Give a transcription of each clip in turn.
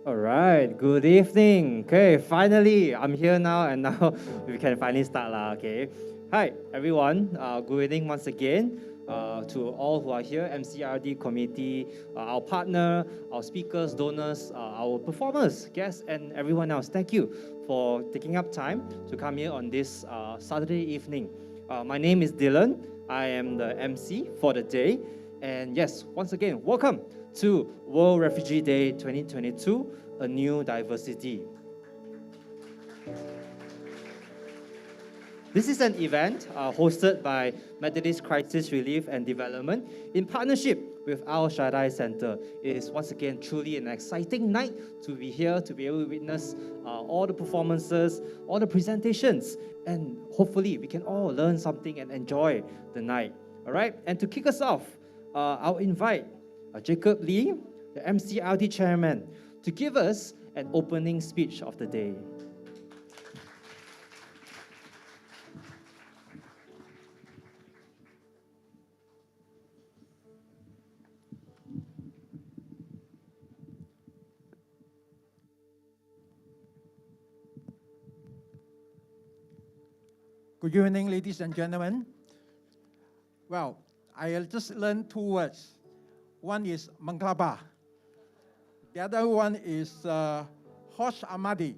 All right, good evening. Okay, finally, I'm here now, and now we can finally start lah. Okay, hi everyone. Good evening once again to all who are here, MCRD committee, our partner, our speakers, donors, our performers, guests, and everyone else. Thank you for taking up time to come here on this Saturday evening. My name is Dylan. I am the MC for the day, and yes, once again, welcome to World Refugee Day 2022, a new diversity. This is an event hosted by Methodist Crisis Relief and Development in partnership with Al Shaddai Center. It is once again truly an exciting night to be here, to be able to witness all the performances, all the presentations, and hopefully we can all learn something and enjoy the night. All right, and to kick us off, I'll invite Jacob Lee, the MCRD chairman, to give us an opening speech of the day. Good evening, ladies and gentlemen. Well, I just learned two words. One is Manglaba. The other one is Hosh Amadi.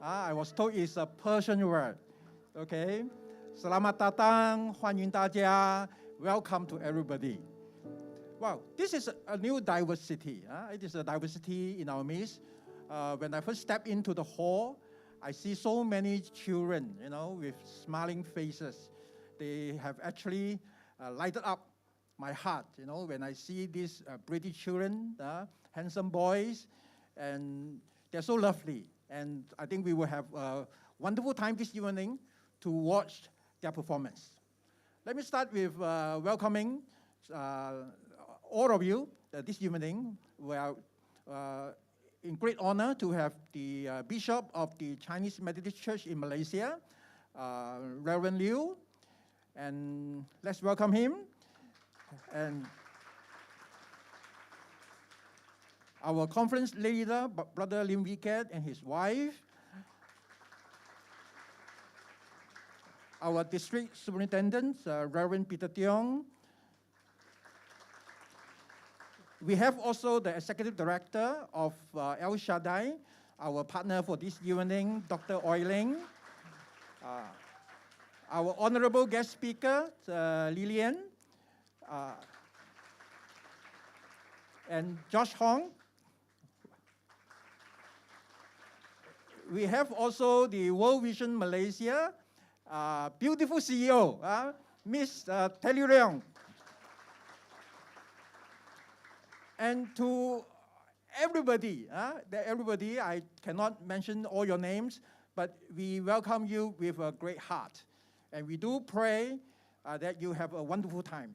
I was told it's a Persian word. Okay. Selamat datang, 欢迎大家, welcome to everybody. Wow, this is a new diversity. It is a diversity in our midst. When I first stepped into the hall, I see so many children, with smiling faces. They have actually lighted up my heart, when I see these pretty children, handsome boys, and they're so lovely. And I think we will have a wonderful time this evening to watch their performance. Let me start with welcoming all of you this evening. We are in great honor to have the Bishop of the Chinese Methodist Church in Malaysia, Reverend Liu, and let's welcome him. And our conference leader, Brother Lim Wiket and his wife, our district superintendent, Reverend Peter Tiong. We have also the executive director of El Shaddai, our partner for this evening, Dr. Oiling. Our honorable guest speaker, Lillian, and Josh Hong. We have also the World Vision Malaysia, beautiful CEO, Miss Telly Leong. And to everybody, I cannot mention all your names, but we welcome you with a great heart. And we do pray that you have a wonderful time.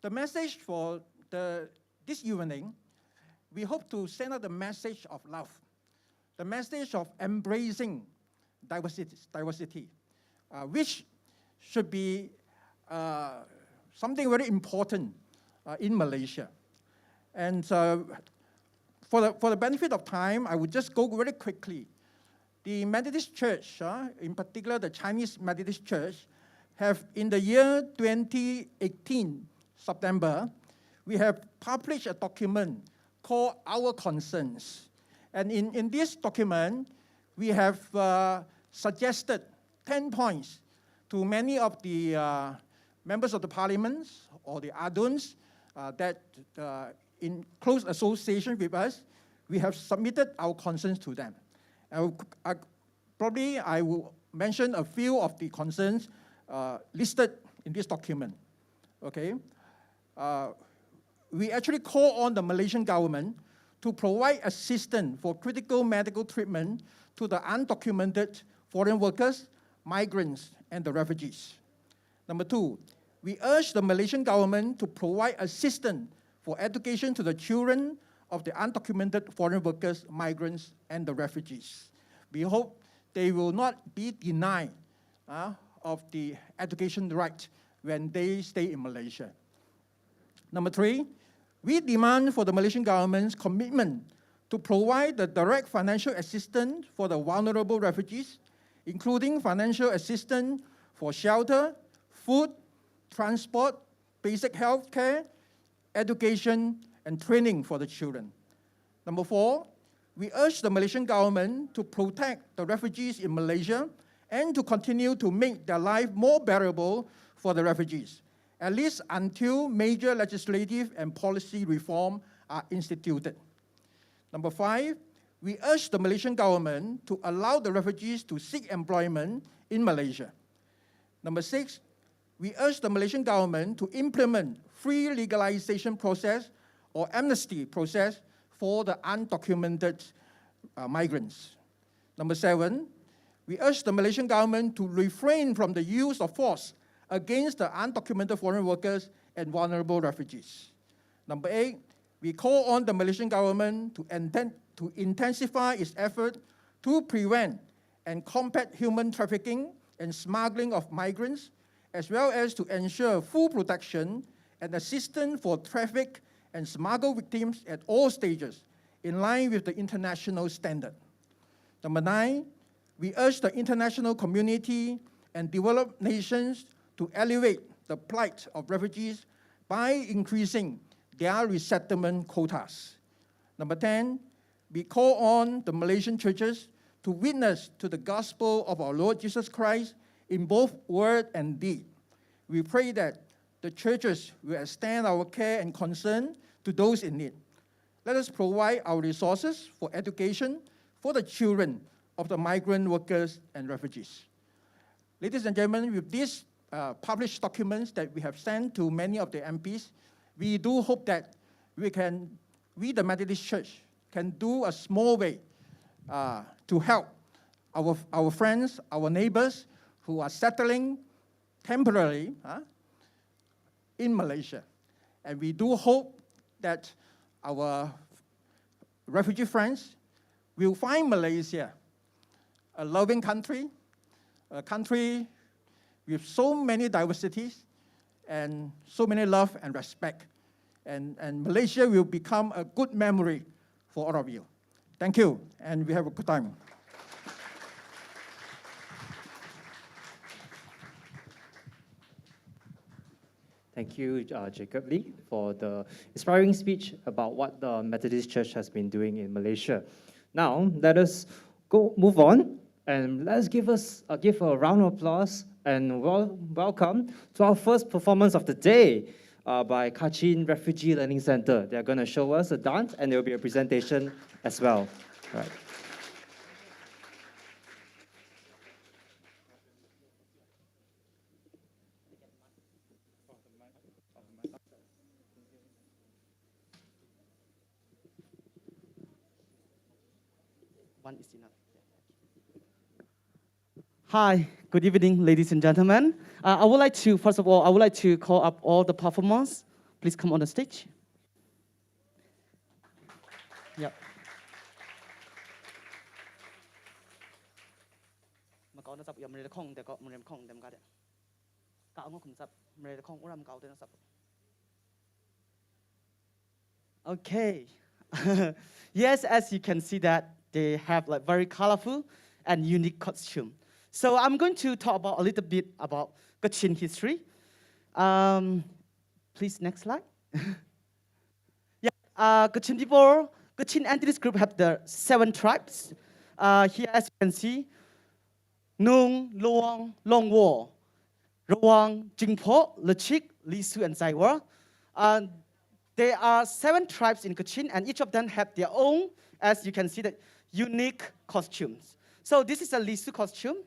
The message for this evening, we hope to send out the message of love, the message of embracing diversity, which should be something very important in Malaysia. And for the benefit of time, I would just go very quickly. The Methodist Church, in particular the Chinese Methodist Church, have in the year 2018, September, we have published a document called Our Concerns. And in this document, we have suggested 10 points to many of the members of the parliament or the aduns that in close association with us, we have submitted our concerns to them. Probably I will mention a few of the concerns listed in this document. Okay, we actually call on the Malaysian government to provide assistance for critical medical treatment to the undocumented foreign workers, migrants, and the refugees. Number two, we urge the Malaysian government to provide assistance for education to the children of the undocumented foreign workers, migrants, and the refugees. We hope they will not be denied of the education right when they stay in Malaysia. Number three, we demand for the Malaysian government's commitment to provide the direct financial assistance for the vulnerable refugees, including financial assistance for shelter, food, transport, basic health care, education, and training for the children. Number 4, we urge the Malaysian government to protect the refugees in Malaysia and to continue to make their life more bearable for the refugees, at least until major legislative and policy reform are instituted. Number 5, we urge the Malaysian government to allow the refugees to seek employment in Malaysia. Number 6, we urge the Malaysian government to implement free legalization process or amnesty process for the undocumented migrants. Number 7, we urge the Malaysian government to refrain from the use of force against the undocumented foreign workers and vulnerable refugees. Number 8, we call on the Malaysian government to intensify its effort to prevent and combat human trafficking and smuggling of migrants, as well as to ensure full protection and assistance for traffic and smuggle victims at all stages, in line with the international standard. Number 9, we urge the international community and developed nations to elevate the plight of refugees by increasing their resettlement quotas. Number 10, we call on the Malaysian churches to witness to the gospel of our Lord Jesus Christ in both word and deed. We pray that the churches will extend our care and concern to those in need. Let us provide our resources for education for the children of the migrant workers and refugees. Ladies and gentlemen, with these published documents that we have sent to many of the MPs, we do hope that we, the Methodist Church, can do a small way to help our friends, our neighbors who are settling temporarily in Malaysia. And we do hope that our refugee friends will find Malaysia a loving country, a country with so many diversities and so many love and respect. And Malaysia will become a good memory for all of you. Thank you, and we have a good time. Thank you, Jacob Lee, for the inspiring speech about what the Methodist Church has been doing in Malaysia. Now, let us move on, and let's give a round of applause and welcome to our first performance of the day by Kachin Refugee Learning Center. They're going to show us a dance, and there will be a presentation as well. All right. One is enough. Hi, good evening, ladies and gentlemen. First of all, I would like to call up all the performers. Please come on the stage. Yep. Okay. Yes, as you can see that they have like very colorful and unique costume. So I'm going to talk about a little bit about Kachin history. Please, next slide. Kachin people, Kachin entities group have the 7 tribes. Here, as you can see, Nung, Luang, Longwo, Rawang, Jingpo, Lechik, Lisu, and Zaiwa. There are 7 tribes in Kachin, and each of them have their own, as you can see, the unique costumes. So this is a Lisu costume,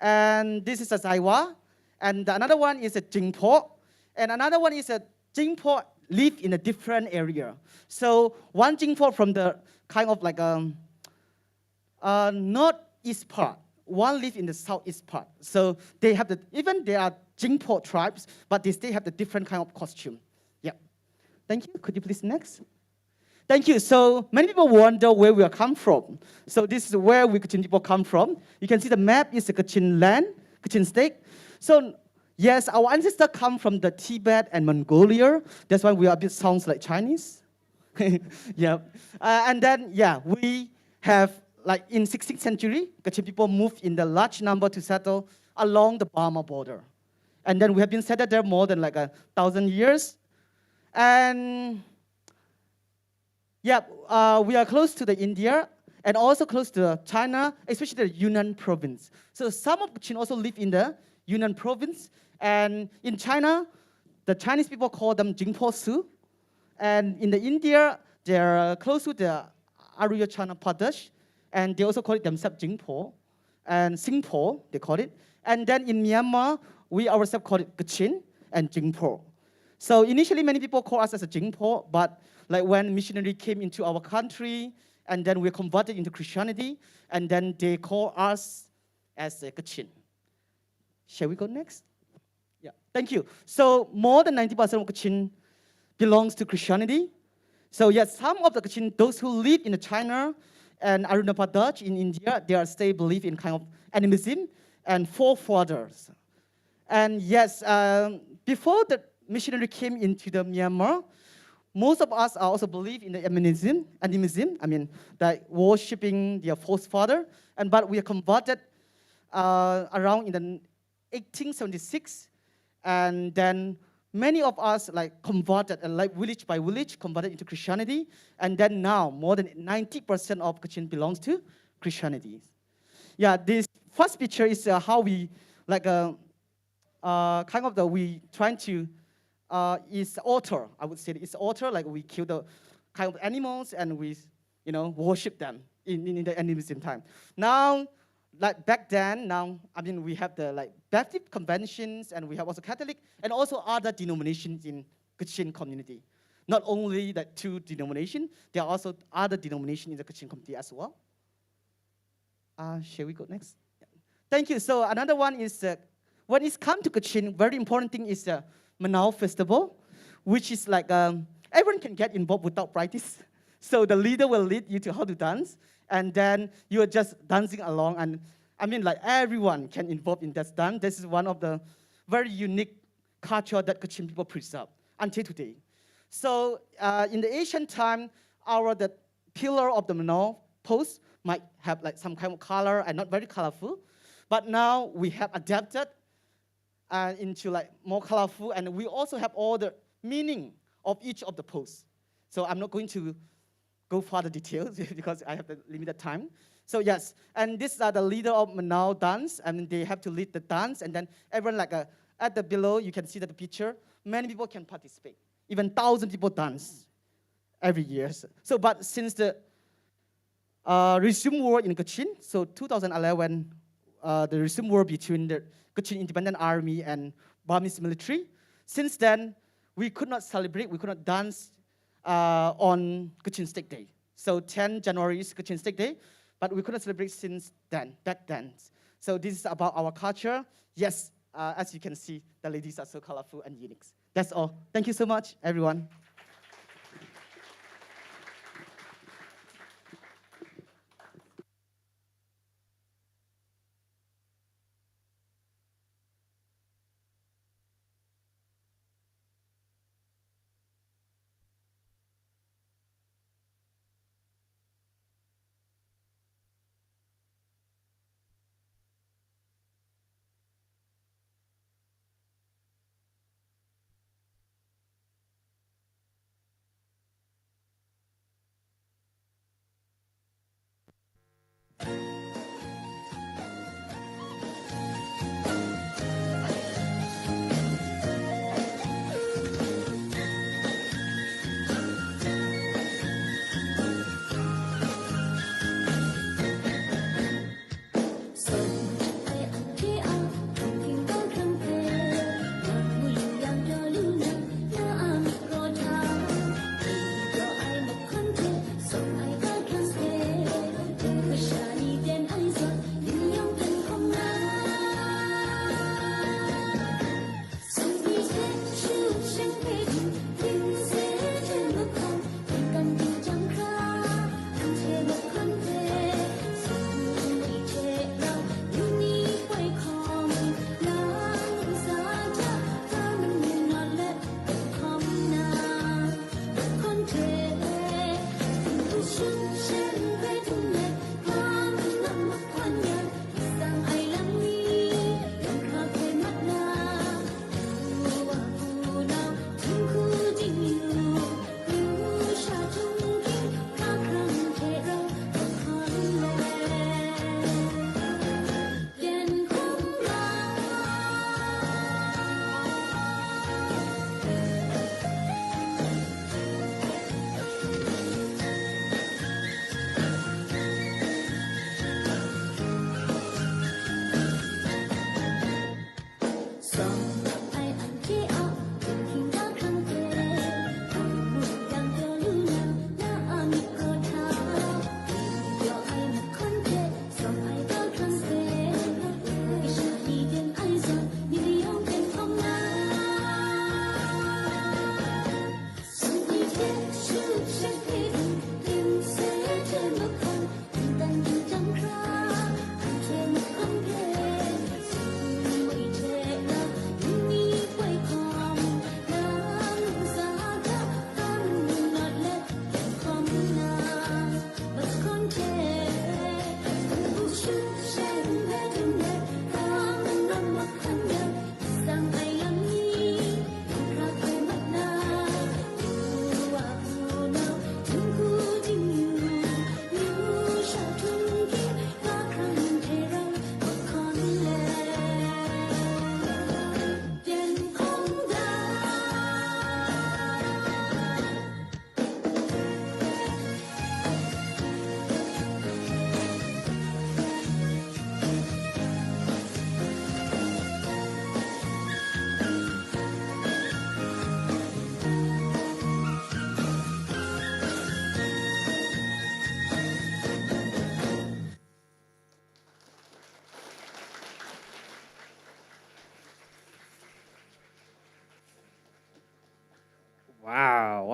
and this is a Zaiwa, and another one is a Jingpo, and another one is a Jingpo live in a different area. So one Jingpo from the kind of like northeast part, one live in the southeast part. So they have even they are Jingpo tribes, but they still have the different kind of costume. Yeah. Thank you. Could you please next? Thank you. So many people wonder where we come from. So this is where we Kachin people come from. You can see the map is the Kachin land, Kachin state. So yes, our ancestors come from the Tibet and Mongolia. That's why we are a bit sounds like Chinese. Yeah. And then, yeah, we have, like in 16th century, Kachin people moved in the large number to settle along the Burma border. And then we have been settled there more than like 1,000 years. And yeah, we are close to the India and also close to China, especially the Yunnan province. So some of Kachin also live in the Yunnan province. And in China, the Chinese people call them Jingpo Su. And in the India, they're close to the Aruyachana Pradesh, and they also call it themselves Jingpo, and Singpo, they call it. And then in Myanmar, we ourselves call it Kachin and Jingpo. So initially, many people call us as a Jingpo, but like when missionary came into our country, and then we converted into Christianity, and then they call us as a Kachin. Shall we go next? Yeah, thank you. So more than 90% of Kachin belongs to Christianity. So yes, some of the Kachin, those who live in China and Arunachal Pradesh in India, they are still believe in kind of animism and forefathers. And yes, before the missionary came into the Myanmar, most of us are also believe in the animism. I mean, that worshipping their forefather. But we are converted around in the 1876, and then many of us like converted, like village by village, converted into Christianity. And then now, more than 90% of Kachin belongs to Christianity. Yeah, this first picture is how we, like, kind of we trying to, is altar, I would say. It's altar, like we kill the kind of animals and we, worship them in the animism time. Now, like back then, now, I mean, we have the like Baptist conventions, and we have also Catholic, and also other denominations in Kachin community. Not only that two denominations, there are also other denominations in the Kachin community as well. Shall we go next? Yeah. Thank you. So another one is, when it's come to Kachin, very important thing is the Manao Festival, which is like, everyone can get involved without practice. So the leader will lead you to how to dance, and then you are just dancing along. And I mean, like everyone can involve in that dance. This is one of the very unique culture that Kachin people preserve until today. So in the ancient time, the pillar of the Manao post might have like some kind of color and not very colorful. But now we have adapted into like more colorful, and we also have all the meaning of each of the posts. So I'm not going to go further details because I have the limited time. So yes, and these are the leader of Manao dance, and they have to lead the dance, and then everyone like at the below you can see that the picture. Many people can participate. Even 1,000 people dance every year. So, but since the resume war in Kachin, so 2011, the resume war between the Kachin Independent Army and Burmese military. Since then, we could not celebrate, we could not dance on Kachin State Day. So 10 January is Kachin State Day, but we couldn't celebrate since then, back then. So this is about our culture. Yes, as you can see, the ladies are so colorful and unique. That's all. Thank you so much, everyone.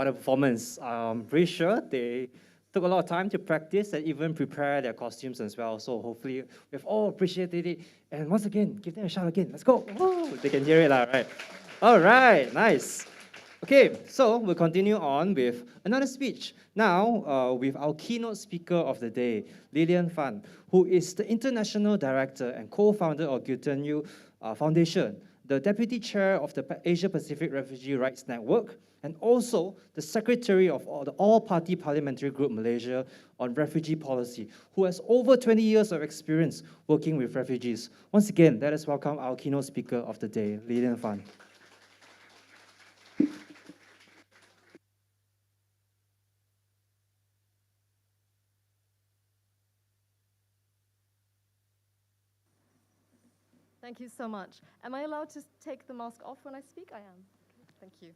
the performance. I'm pretty sure they took a lot of time to practice and even prepare their costumes as well. So hopefully we've all appreciated it. And once again, give them a shout again. Let's go. Woo! They can hear it, right? All right, nice. Okay, so we'll continue on with another speech. Now, with our keynote speaker of the day, Lilian Fan, who is the International Director and co-founder of Giltenu Foundation, the Deputy Chair of the Asia Pacific Refugee Rights Network, and also the Secretary of the All-Party Parliamentary Group Malaysia on Refugee Policy, who has over 20 years of experience working with refugees. Once again, let us welcome our keynote speaker of the day, Lilian Fan. Thank you so much. Am I allowed to take the mask off when I speak? I am. Thank you.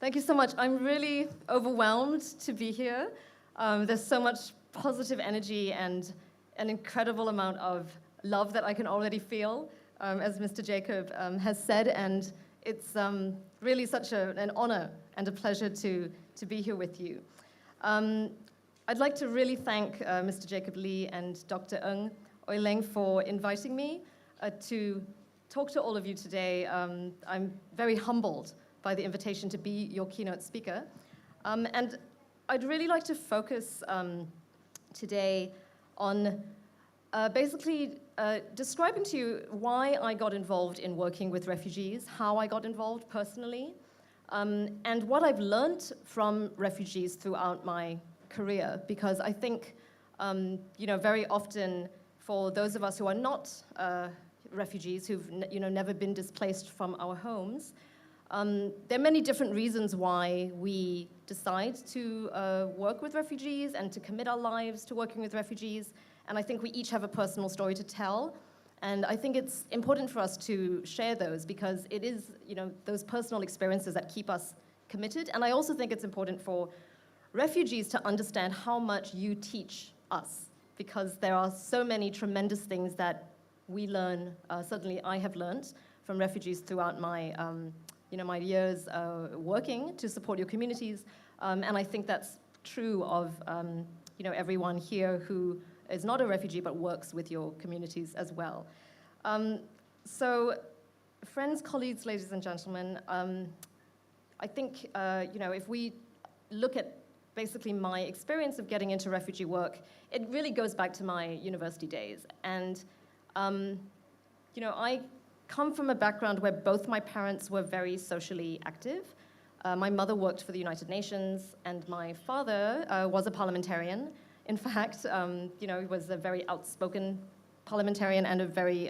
Thank you so much. I'm really overwhelmed to be here. There's so much positive energy and an incredible amount of love that I can already feel, as Mr. Jacob has said, and it's really such an honor and a pleasure to be here with you. I'd like to really thank Mr. Jacob Lee and Dr. Ng Oileng for inviting me to talk to all of you today. I'm very humbled by the invitation to be your keynote speaker. And I'd really like to focus today on basically describing to you why I got involved in working with refugees, how I got involved personally, and what I've learned from refugees throughout my career, because I think, very often for those of us who are not refugees, who've never been displaced from our homes, there are many different reasons why we decide to work with refugees and to commit our lives to working with refugees. And I think we each have a personal story to tell. And I think it's important for us to share those, because it is, those personal experiences that keep us committed. And I also think it's important for refugees to understand how much you teach us, because there are so many tremendous things that we learn, certainly I have learned from refugees throughout my, my years working to support your communities. And I think that's true of, everyone here who is not a refugee but works with your communities as well. So, friends, colleagues, ladies and gentlemen, I think, if we look at basically my experience of getting into refugee work, it really goes back to my university days. And, I come from a background where both my parents were very socially active. My mother worked for the United Nations, and my father was a parliamentarian. In fact, he was a very outspoken parliamentarian and a very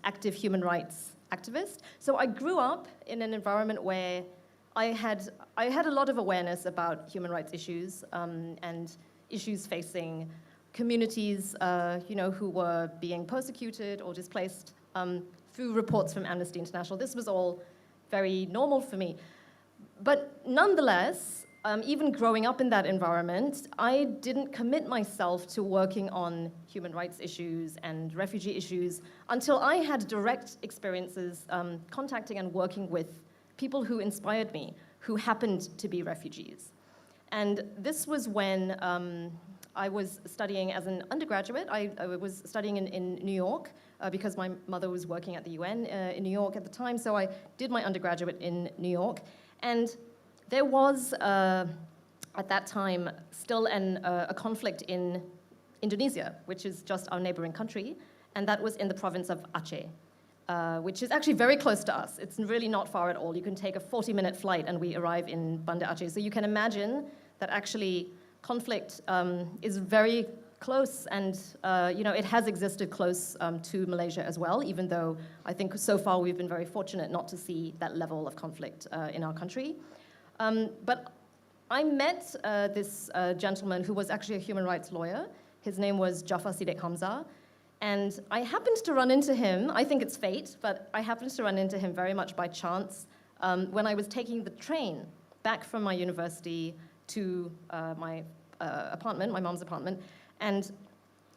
active human rights activist. So I grew up in an environment where I had a lot of awareness about human rights issues and issues facing communities, who were being persecuted or displaced through reports from Amnesty International. This was all very normal for me. But nonetheless, even growing up in that environment, I didn't commit myself to working on human rights issues and refugee issues until I had direct experiences contacting and working with people who inspired me, who happened to be refugees. And this was when I was studying as an undergraduate. I was studying in New York because my mother was working at the UN in New York at the time, so I did my undergraduate in New York. And there was, at that time, still a conflict in Indonesia, which is just our neighboring country, and that was in the province of Aceh, which is actually very close to us. It's really not far at all. You can take a 40-minute flight and we arrive in Banda Aceh. So you can imagine that actually conflict is very close, and it has existed close to Malaysia as well, even though I think so far we've been very fortunate not to see that level of conflict in our country. But I met this gentleman who was actually a human rights lawyer. His name was Jafar Sidek Hamzah. And I happened to run into him, I think it's fate, but I happened to run into him very much by chance when I was taking the train back from my university to my apartment, my mom's apartment, and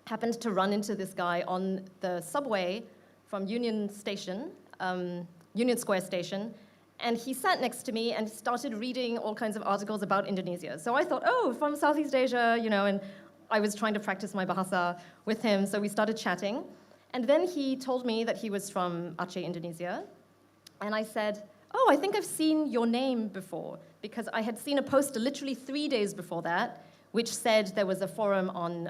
happened to run into this guy on the subway from Union Square Station, And he sat next to me and started reading all kinds of articles about Indonesia. So I thought, oh, from Southeast Asia, and I was trying to practice my bahasa with him, so we started chatting. And then he told me that he was from Aceh, Indonesia. And I said, oh, I think I've seen your name before, because I had seen a poster literally 3 days before that, which said there was a forum on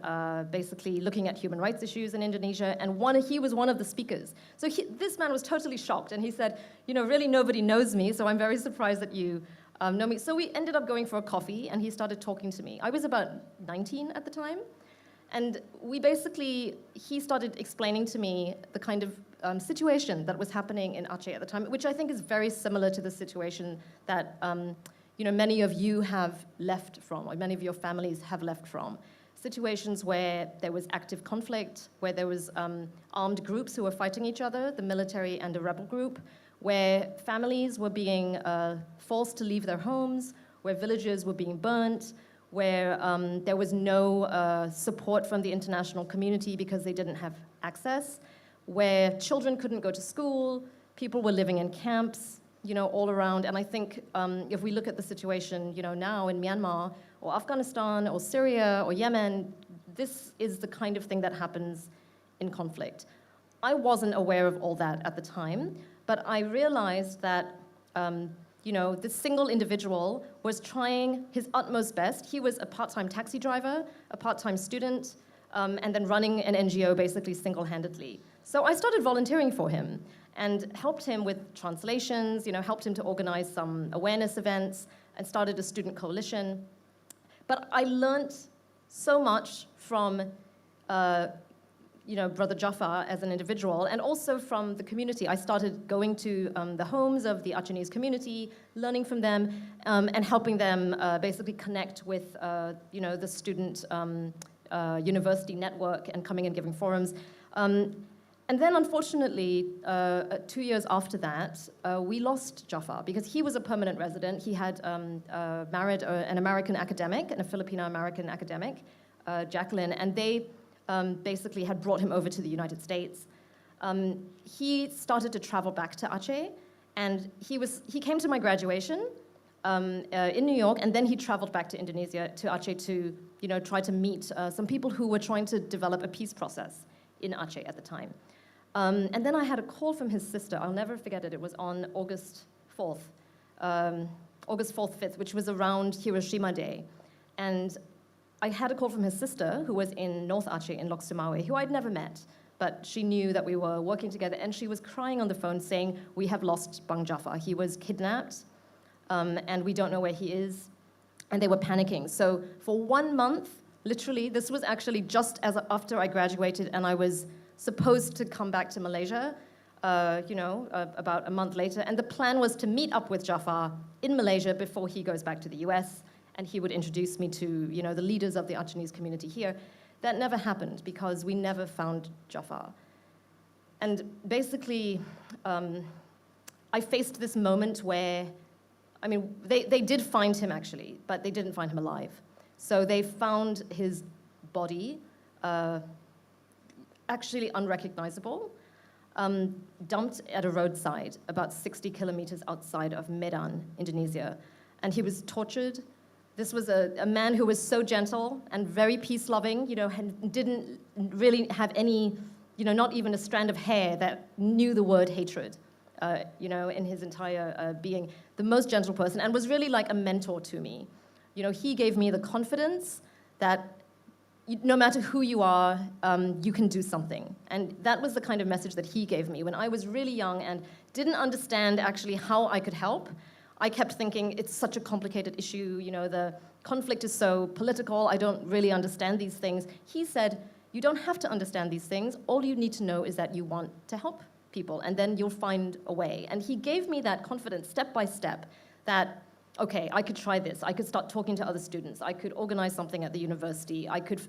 basically looking at human rights issues in Indonesia, and he was one of the speakers. So this man was totally shocked, and he said, really nobody knows me, so I'm very surprised that you know me. So we ended up going for a coffee, and he started talking to me. I was about 19 at the time, and he started explaining to me the kind of situation that was happening in Aceh at the time, which I think is very similar to the situation that many of you have left from, or many of your families have left from. Situations where there was active conflict, where there was armed groups who were fighting each other, the military and a rebel group, where families were being forced to leave their homes, where villages were being burnt, where there was no support from the international community because they didn't have access, where children couldn't go to school, people were living in camps, all around. And I think if we look at the situation, now in Myanmar or Afghanistan or Syria or Yemen, this is the kind of thing that happens in conflict. I wasn't aware of all that at the time, but I realized that, this single individual was trying his utmost best. He was a part-time taxi driver, a part-time student, and then running an NGO basically single-handedly. So I started volunteering for him and helped him with translations, helped him to organize some awareness events, and started a student coalition. But I learned so much from, Brother Jafar as an individual, and also from the community. I started going to the homes of the Achenese community, learning from them, and helping them basically connect with, the student university network, and coming and giving forums. And then, unfortunately, 2 years after that, we lost Jafar because he was a permanent resident. He had married an American academic, and a Filipino-American academic, Jacqueline, and they basically had brought him over to the United States. He started to travel back to Aceh, and he came to my graduation in New York, and then he traveled back to Indonesia, to Aceh, to try to meet some people who were trying to develop a peace process in Aceh at the time. And then I had a call from his sister. I'll never forget it. It was on August 4th, 5th, which was around Hiroshima Day. And I had a call from his sister, who was in North Aceh, in Lok Sumawe, who I'd never met. But she knew that we were working together, and she was crying on the phone saying, we have lost Bang Jafar. He was kidnapped, and we don't know where he is. And they were panicking. So for 1 month, literally, this was actually just after I graduated, and I was supposed to come back to Malaysia, about a month later. And the plan was to meet up with Jafar in Malaysia before he goes back to the US, and he would introduce me to, the leaders of the Achenese community here. That never happened because we never found Jafar. And basically, I faced this moment where, they did find him actually, but they didn't find him alive. So they found his body, actually unrecognizable, dumped at a roadside about 60 kilometers outside of Medan, Indonesia. And he was tortured. This was a man who was so gentle and very peace-loving, and didn't really have any, not even a strand of hair that knew the word hatred, in his entire being. The most gentle person, and was really like a mentor to me. He gave me the confidence that no matter who you are, you can do something. And that was the kind of message that he gave me when I was really young and didn't understand actually how I could help. I kept thinking it's such a complicated issue, the conflict is so political, I don't really understand these things. He said, you don't have to understand these things, all you need to know is that you want to help people, and then you'll find a way. And he gave me that confidence step by step that, okay, I could try this, I could start talking to other students, I could organize something at the university, I could,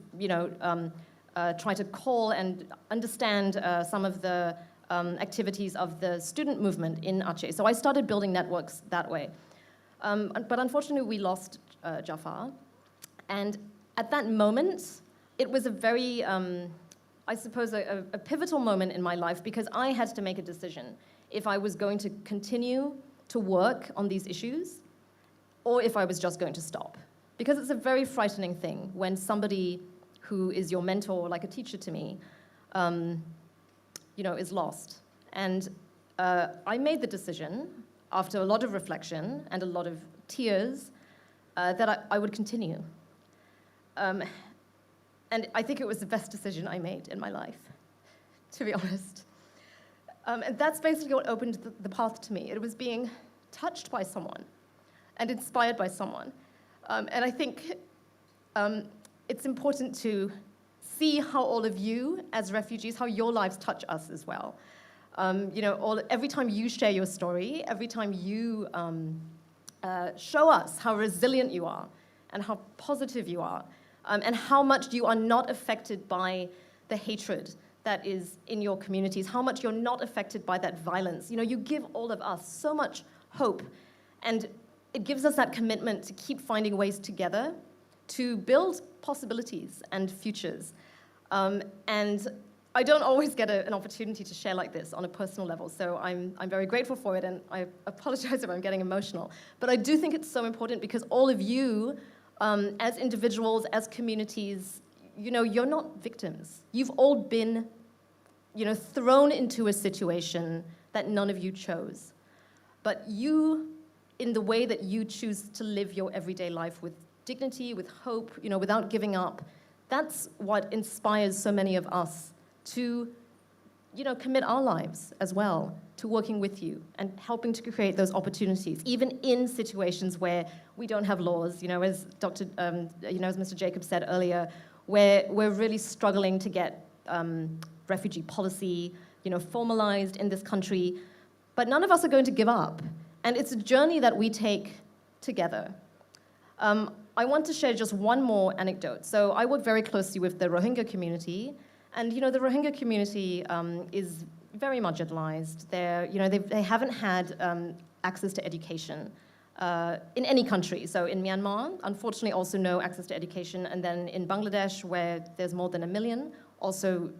try to call and understand some of the activities of the student movement in Aceh. So I started building networks that way. But unfortunately, we lost Jafar. And at that moment, it was a very, I suppose, a pivotal moment in my life because I had to make a decision if I was going to continue to work on these issues, or if I was just going to stop. Because it's a very frightening thing when somebody who is your mentor, like a teacher to me, is lost. And I made the decision, after a lot of reflection and a lot of tears, that I would continue. And I think it was the best decision I made in my life, to be honest. And that's basically what opened the path to me. It was being touched by someone and inspired by someone. And I think it's important to see how all of you, as refugees, how your lives touch us as well. Every time you share your story, every time you show us how resilient you are and how positive you are, and how much you are not affected by the hatred that is in your communities, how much you're not affected by that violence. You give all of us so much hope, and it gives us that commitment to keep finding ways together to build possibilities and futures. And I don't always get an opportunity to share like this on a personal level, so I'm very grateful for it, and I apologize if I'm getting emotional. But I do think it's so important because all of you, as individuals, as communities, you're not victims. You've all been, thrown into a situation that none of you chose. But you, in the way that you choose to live your everyday life with dignity, with hope, without giving up, that's what inspires so many of us to, commit our lives as well to working with you and helping to create those opportunities, even in situations where we don't have laws, as as Mr. Jacob said earlier, where we're really struggling to get refugee policy, formalized in this country. But none of us are going to give up. And it's a journey that we take together. I want to share just one more anecdote. So I work very closely with the Rohingya community. And, the Rohingya community is very marginalized. They haven't had access to education in any country. So in Myanmar, unfortunately, also no access to education. And then in Bangladesh, where there's more than 1 million, also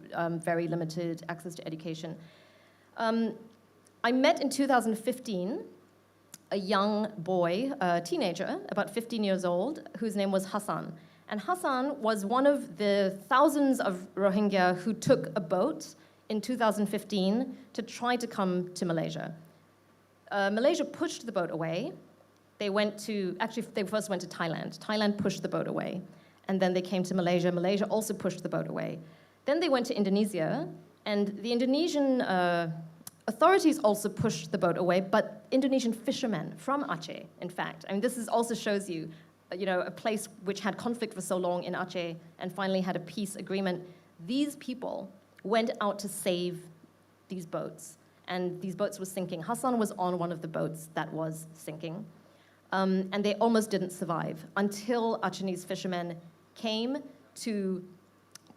very limited access to education. I met in 2015 a young boy, a teenager, about 15 years old, whose name was Hassan. And Hassan was one of the thousands of Rohingya who took a boat in 2015 to try to come to Malaysia. Malaysia pushed the boat away. They first went to Thailand. Thailand pushed the boat away. And then they came to Malaysia. Malaysia also pushed the boat away. Then they went to Indonesia, and the Indonesian authorities also pushed the boat away, but Indonesian fishermen from Aceh, in fact. This also shows you, a place which had conflict for so long in Aceh and finally had a peace agreement. These people went out to save these boats, and these boats were sinking. Hassan was on one of the boats that was sinking, and they almost didn't survive until Achenese fishermen came to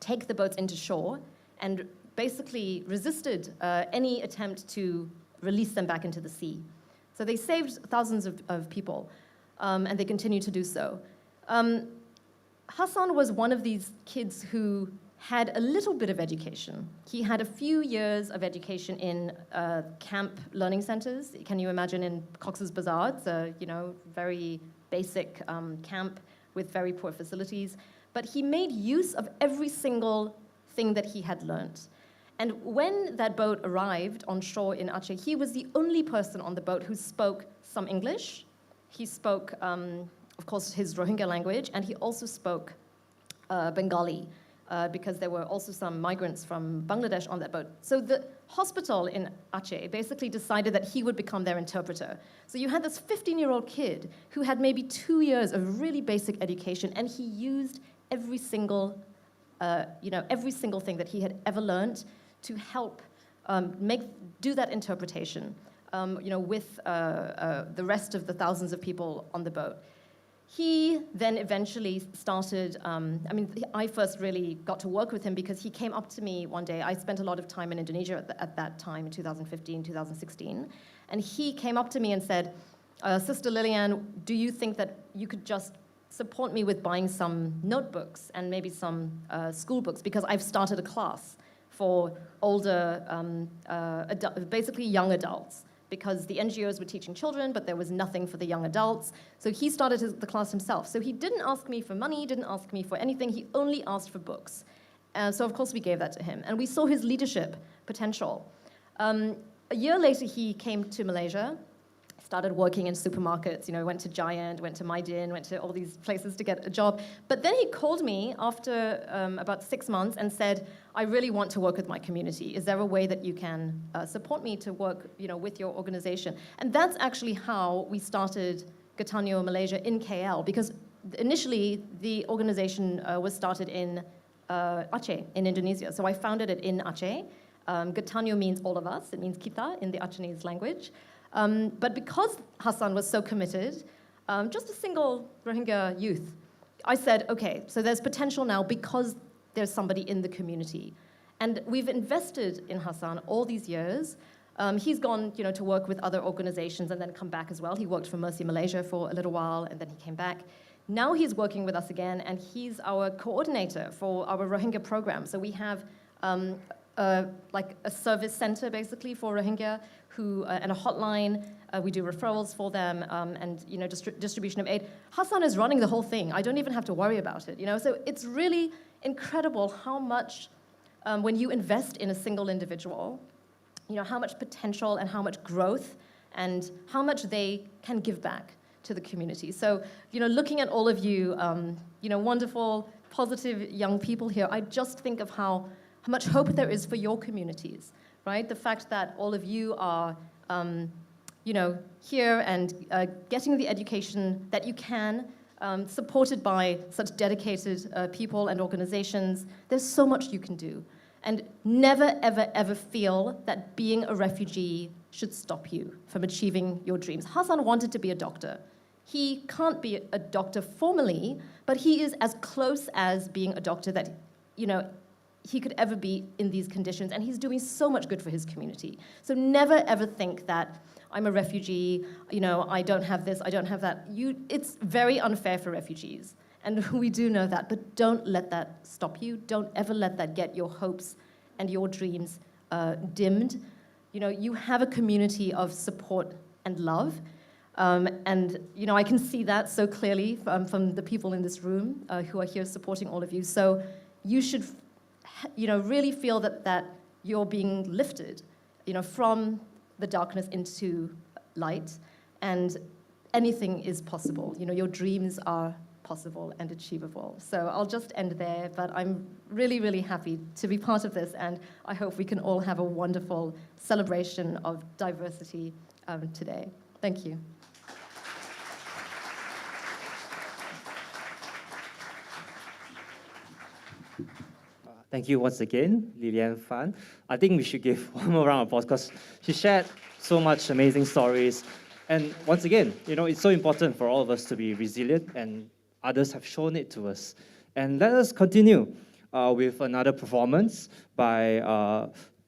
take the boats into shore and basically resisted any attempt to release them back into the sea. So they saved thousands of people, and they continue to do so. Hassan was one of these kids who had a little bit of education. He had a few years of education in camp learning centers. Can you imagine in Cox's Bazar? It's a very basic camp with very poor facilities. But he made use of every single thing that he had learned. And when that boat arrived on shore in Aceh, he was the only person on the boat who spoke some English. He spoke, of course, his Rohingya language, and he also spoke Bengali, because there were also some migrants from Bangladesh on that boat. So the hospital in Aceh basically decided that he would become their interpreter. So you had this 15-year-old kid who had maybe 2 years of really basic education, and he used every single thing that he had ever learned to help do that interpretation, with the rest of the thousands of people on the boat. He then eventually started, I first really got to work with him because he came up to me one day. I spent a lot of time in Indonesia at that time, in 2015, 2016. And he came up to me and said, Sister Lillian, do you think that you could just support me with buying some notebooks and maybe some school books, because I've started a class for older, basically young adults, because the NGOs were teaching children, but there was nothing for the young adults. So he started the class himself. So he didn't ask me for money, didn't ask me for anything. He only asked for books. So of course we gave that to him. And we saw his leadership potential. A year later, he came to Malaysia, started working in supermarkets, went to Jalan, went to Maidin, went to all these places to get a job. But then he called me after about 6 months and said, I really want to work with my community. Is there a way that you can support me to work with your organization? And that's actually how we started Gatanyo Malaysia in KL, because initially the organization was started in Aceh, in Indonesia. So I founded it in Aceh. Gatanyo means all of us. It means kita in the Acehnese language. But because Hassan was so committed, just a single Rohingya youth, I said, okay, so there's potential now because there's somebody in the community. And we've invested in Hassan all these years. He's gone to work with other organizations and then come back as well. He worked for Mercy Malaysia for a little while and then he came back. Now he's working with us again and he's our coordinator for our Rohingya program. So we have like a service center basically for Rohingya and a hotline. We do referrals for them and distribution of aid. Hassan is running the whole thing. I don't even have to worry about it. So it's really incredible how much when you invest in a single individual, how much potential and how much growth and how much they can give back to the community. So looking at all of you, wonderful, positive young people here, I just think of how much hope there is for your communities, right? The fact that all of you are, here and getting the education that you can, supported by such dedicated people and organizations. There's so much you can do. And never, ever, ever feel that being a refugee should stop you from achieving your dreams. Hassan wanted to be a doctor. He can't be a doctor formally, but he is as close as being a doctor that, he could ever be in these conditions, and he's doing so much good for his community. So never ever think that I'm a refugee, I don't have this, I don't have that. It's very unfair for refugees, and we do know that, but don't let that stop you. Don't ever let that get your hopes and your dreams dimmed. You have a community of support and love, and I can see that so clearly from the people in this room who are here supporting all of you. So you should really feel that you're being lifted, from the darkness into light, and anything is possible. Your dreams are possible and achievable. So I'll just end there, but I'm really, really happy to be part of this, and I hope we can all have a wonderful celebration of diversity today. Thank you. Thank you once again, Lilian Fan. I think we should give one more round of applause because she shared so much amazing stories. And once again, it's so important for all of us to be resilient, and others have shown it to us. And let us continue with another performance by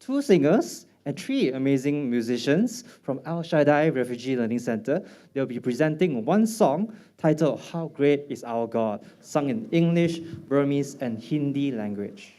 2 singers and 3 amazing musicians from Al Shaddai Refugee Learning Center. They'll be presenting one song titled How Great Is Our God, sung in English, Burmese, and Hindi language.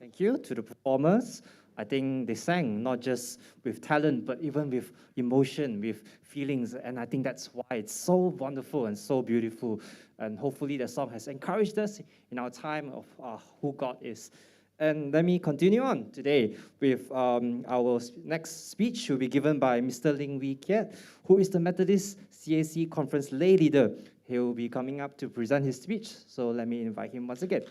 Thank you to the performers. I think they sang not just with talent, but even with emotion, with feelings. And I think that's why it's so wonderful and so beautiful. And hopefully the song has encouraged us in our time of who God is. And let me continue on today with our next speech will be given by Mr. Ling Wee Kiat, who is the Methodist CAC Conference Lay Leader. He will be coming up to present his speech. So let me invite him once again.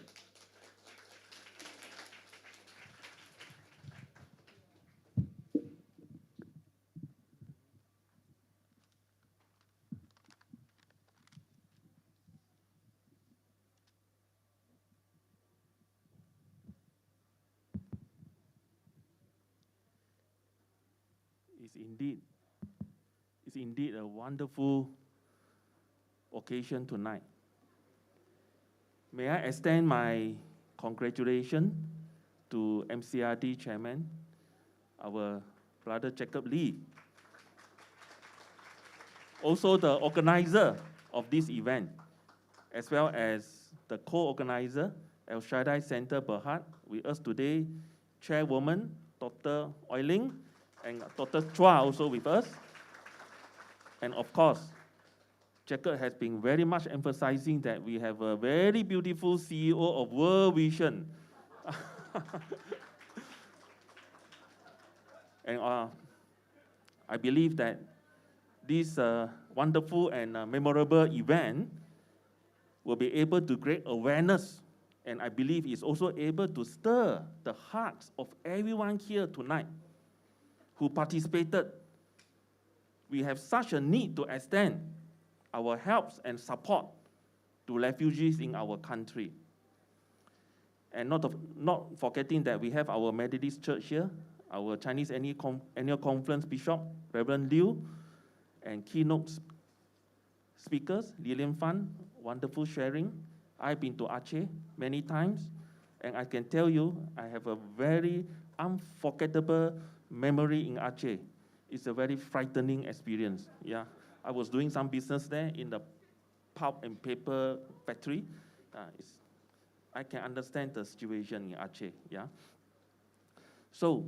It's indeed a wonderful occasion tonight. May I extend my congratulations to MCRD Chairman, our brother Jacob Lee. Also the organizer of this event, as well as the co-organizer, El Shaddai Center Berhad, with us today, Chairwoman Dr. Oiling, and Dr. Chua also with us. And of course, Jacob has been very much emphasizing that we have a very beautiful CEO of World Vision. And I believe that this wonderful and memorable event will be able to create awareness, and I believe is also able to stir the hearts of everyone here tonight who participated. We have such a need to extend our help and support to refugees in our country. And not forgetting that we have our Methodist Church here, our Chinese Annual Conference Bishop, Reverend Liu, and keynote speakers, Lilian Fan, wonderful sharing. I've been to Aceh many times, and I can tell you, I have a very unforgettable memory in Aceh. It's a very frightening experience. Yeah, I was doing some business there in the pulp and paper factory. I can understand the situation in Aceh. Yeah. So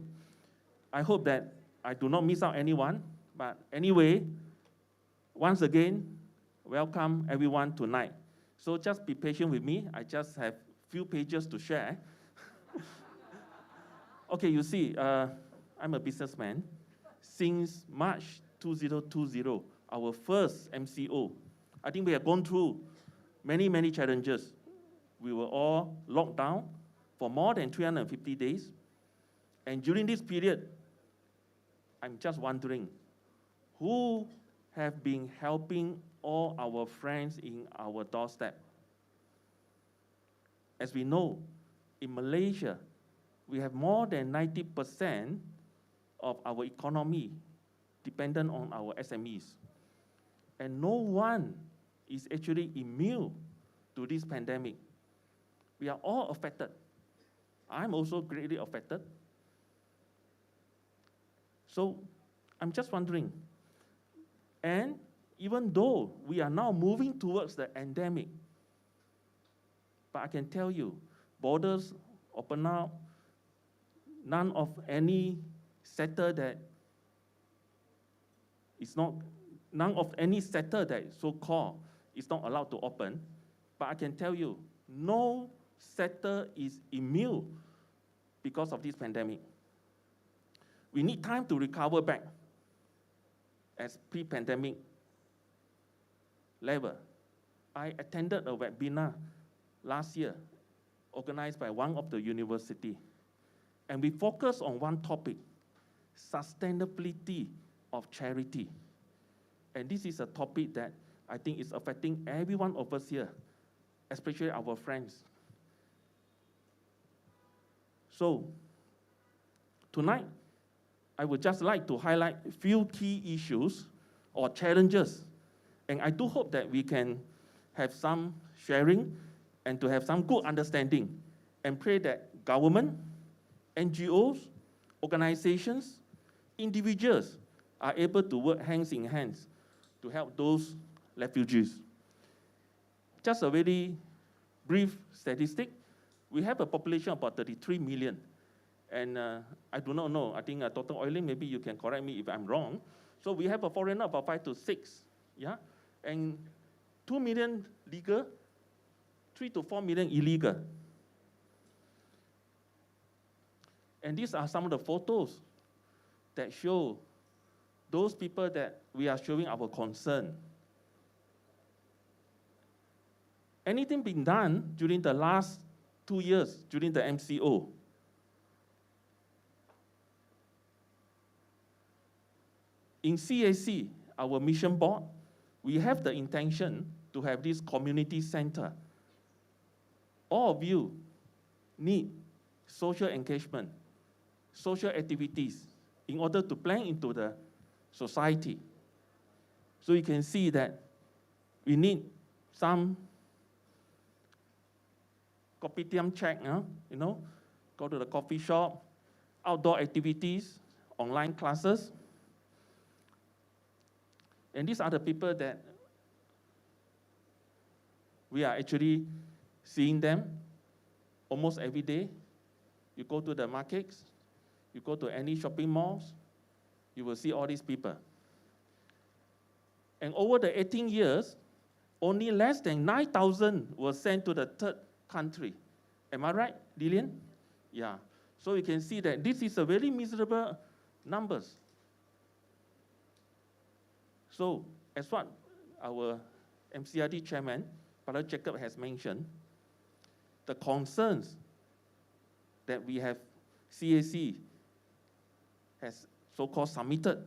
I hope that I do not miss out anyone. But anyway, once again, welcome everyone tonight. So just be patient with me. I just have few pages to share. Okay, you see, I'm a businessman. Since March 2020, our first MCO, I think we have gone through many, many challenges. We were all locked down for more than 350 days. And during this period, I'm just wondering, who have been helping all our friends in our doorstep? As we know, in Malaysia, we have more than 90% of our economy dependent on our SMEs. And no one is actually immune to this pandemic. We are all affected. I'm also greatly affected. So I'm just wondering, and even though we are now moving towards the endemic, but I can tell you, borders open up, none of any sector that so-called is not allowed to open. But I can tell you, no sector is immune because of this pandemic. We need time to recover back as pre-pandemic level. I attended a webinar last year organized by one of the university, and we focused on one topic, sustainability of charity. And this is a topic that I think is affecting every one of us here, especially our friends. So tonight, I would just like to highlight a few key issues or challenges. And I do hope that we can have some sharing and to have some good understanding, and pray that government, NGOs, organizations, individuals are able to work hands in hands to help those refugees. Just a very brief statistic. We have a population of about 33 million. And I do not know, I think Dr. Oiling, maybe you can correct me if I'm wrong. So we have a foreigner about 5 to 6, yeah? And 2 million legal, 3 to 4 million illegal. And these are some of the photos that show those people that we are showing our concern. Anything been done during the last 2 years, during the MCO? In CAC, our mission board, we have the intention to have this community center. All of you need social engagement, social activities in order to blend into the society. So you can see that we need some kopitiam check, you know, go to the coffee shop, outdoor activities, online classes. And these are the people that we are actually seeing them almost every day. You go to the markets, you go to any shopping malls, you will see all these people. And over the 18 years, only less than 9,000 were sent to the third country. Am I right, Lillian? Yeah. So you can see that this is a very miserable numbers. So as what our MCRD chairman, Father Jacob, has mentioned, the concerns that we have, CAC has so-called submitted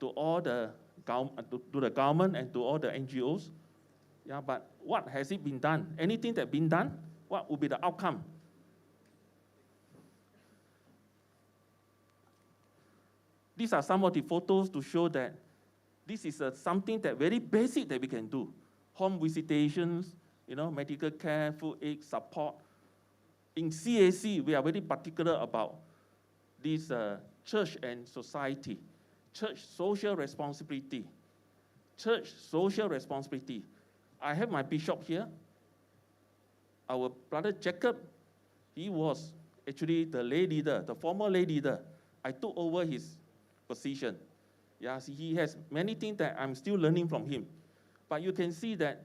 to all the to the government and to all the NGOs. Yeah, but what has it been done? Anything that been done? What will be the outcome? These are some of the photos to show that this is something that very basic that we can do. Home visitations, you know, medical care, food aid, support. In CAC, we are very particular about this church and society, church social responsibility, church social responsibility. I have my bishop here. Our brother Jacob, he was actually the lay leader, the former lay leader. I took over his position. Yes, he has many things that I'm still learning from him. But you can see that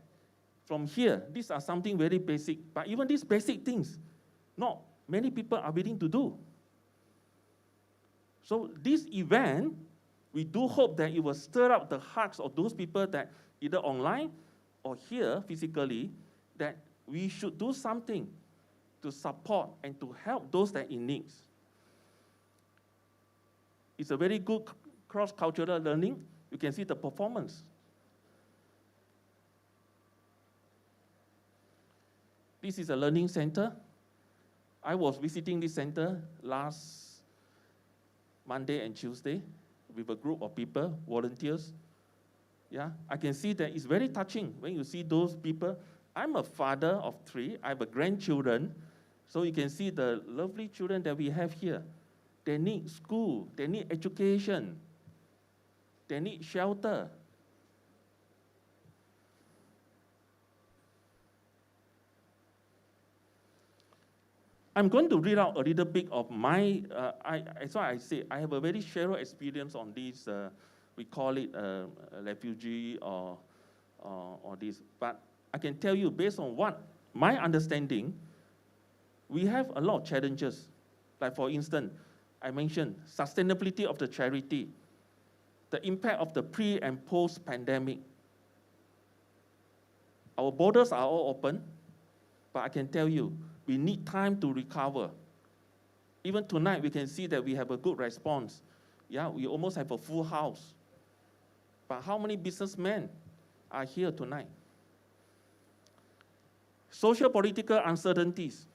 from here, these are something very basic. But even these basic things, not many people are willing to do. So this event, we do hope that it will stir up the hearts of those people that either online or here physically, that we should do something to support and to help those that are in need. It's a very good cross-cultural learning. You can see the performance. This is a learning center. I was visiting this center last Monday and Tuesday with a group of people, volunteers. Yeah, I can see that it's very touching when you see those people. I'm a father of 3. I have a grandchildren. So you can see the lovely children that we have here. They need school. They need education. They need shelter. I'm going to read out a little bit of my, that's why I say I have a very shallow experience on this, we call it refugee or this. But I can tell you, based on what my understanding, we have a lot of challenges. Like for instance, I mentioned sustainability of the charity, the impact of the pre and post pandemic. Our borders are all open, but I can tell you, we need time to recover. Even tonight, we can see that we have a good response. Yeah, we almost have a full house. But how many businessmen are here tonight? Social political uncertainties.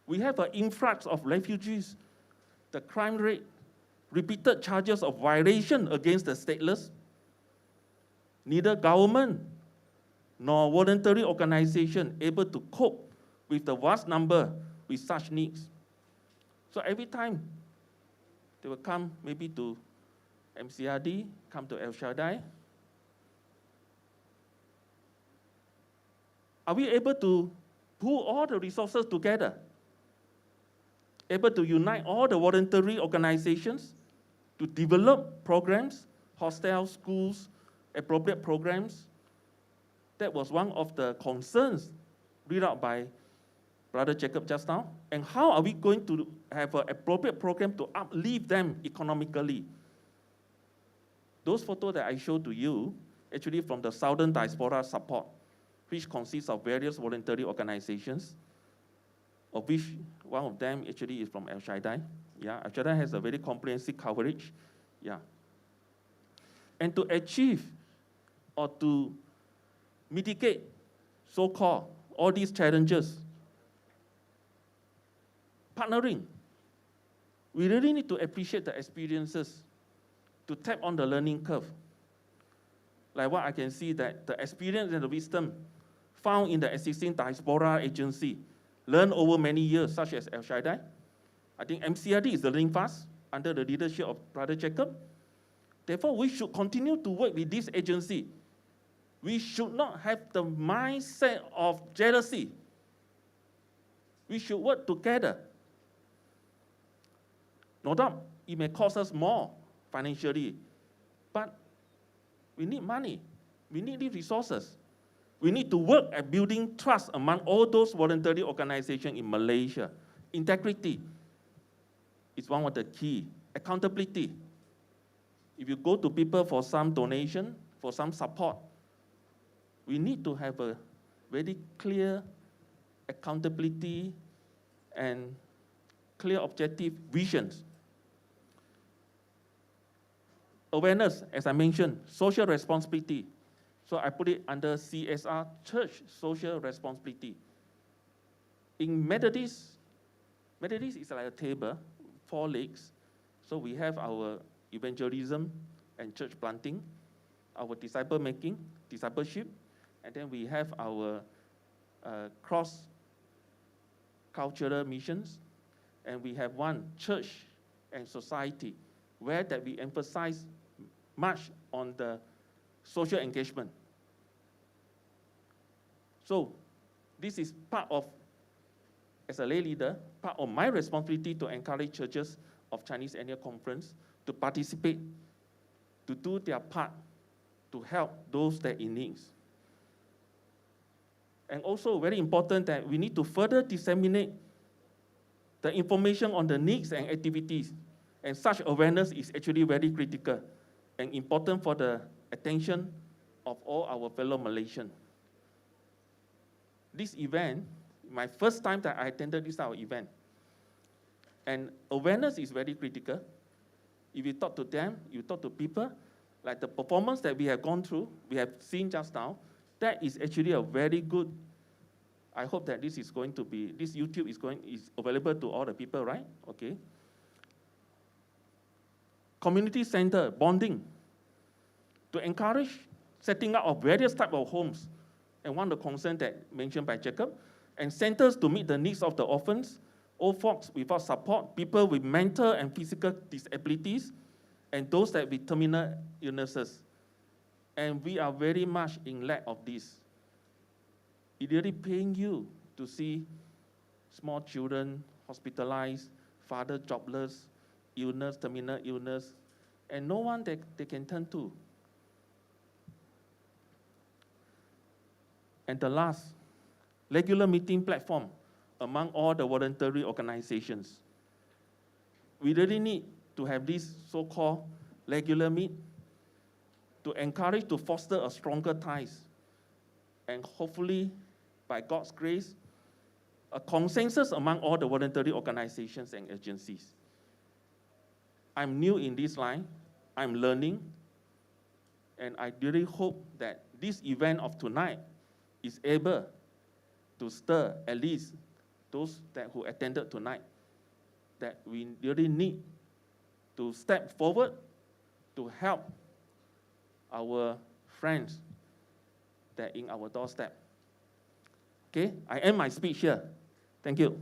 We have an influx of refugees, the crime rate, repeated charges of violation against the stateless. Neither government nor voluntary organization able to cope with the vast number with such needs. So every time they will come maybe to MCRD, come to El Shaddai. Are we able to pool all the resources together, able to unite all the voluntary organizations to develop programs, hostels, schools, appropriate programs. That was one of the concerns read out by Brother Jacob just now. And how are we going to have an appropriate program to uplift them economically? Those photos that I showed to you, actually from the Southern Diaspora Support, which consists of various voluntary organizations, of which one of them actually is from El Shaddai. Yeah, El Shaddai has a very comprehensive coverage. Yeah. And to achieve or to mitigate, so-called, all these challenges, partnering, we really need to appreciate the experiences, to tap on the learning curve. Like what I can see that the experience and the wisdom found in the existing diaspora agency, learned over many years, such as El Shaddai. I think MCRD is learning fast under the leadership of Brother Jacob. Therefore, we should continue to work with this agency. We should not have the mindset of jealousy. We should work together. No doubt, it may cost us more financially, but we need money. We need these resources. We need to work at building trust among all those voluntary organizations in Malaysia. Integrity is one of the key. Accountability. If you go to people for some donation, for some support, we need to have a very clear accountability and clear objective visions. Awareness, as I mentioned, social responsibility. So I put it under CSR, church social responsibility. In Methodist is like a table, 4 legs. So we have our evangelism and church planting, our discipleship, and then we have our cross-cultural missions, and we have one, church and society, where that we emphasize much on the social engagement. So this is part of, as a lay leader, part of my responsibility to encourage churches of Chinese Annual Conference to participate, to do their part, to help those that in need. And also very important that we need to further disseminate the information on the needs and activities. And such awareness is actually very critical and important for the attention of all our fellow Malaysians. This event, my first time that I attended this our event, and awareness is very critical. If you talk to them, you talk to people, like the performance that we have gone through, we have seen just now, that is actually a very good. I hope that this is going to be, this YouTube is available to all the people, right? Okay. Community center, bonding, to encourage setting up of various types of homes, and one of the concerns that mentioned by Jacob, and centers to meet the needs of the orphans, old folks without support, people with mental and physical disabilities, and those that with terminal illnesses. And we are very much in lack of this. It really pains you to see small children hospitalized, father jobless, illness, terminal illness, and no one that they can turn to. And the last, regular meeting platform among all the voluntary organizations. We really need to have this so-called regular meet to encourage, to foster a stronger ties. And hopefully, by God's grace, a consensus among all the voluntary organizations and agencies. I'm new in this line, I'm learning, and I really hope that this event of tonight is able to stir at least those who attended tonight, that we really need to step forward to help our friends that in our doorstep. Okay, I end my speech here. Thank you.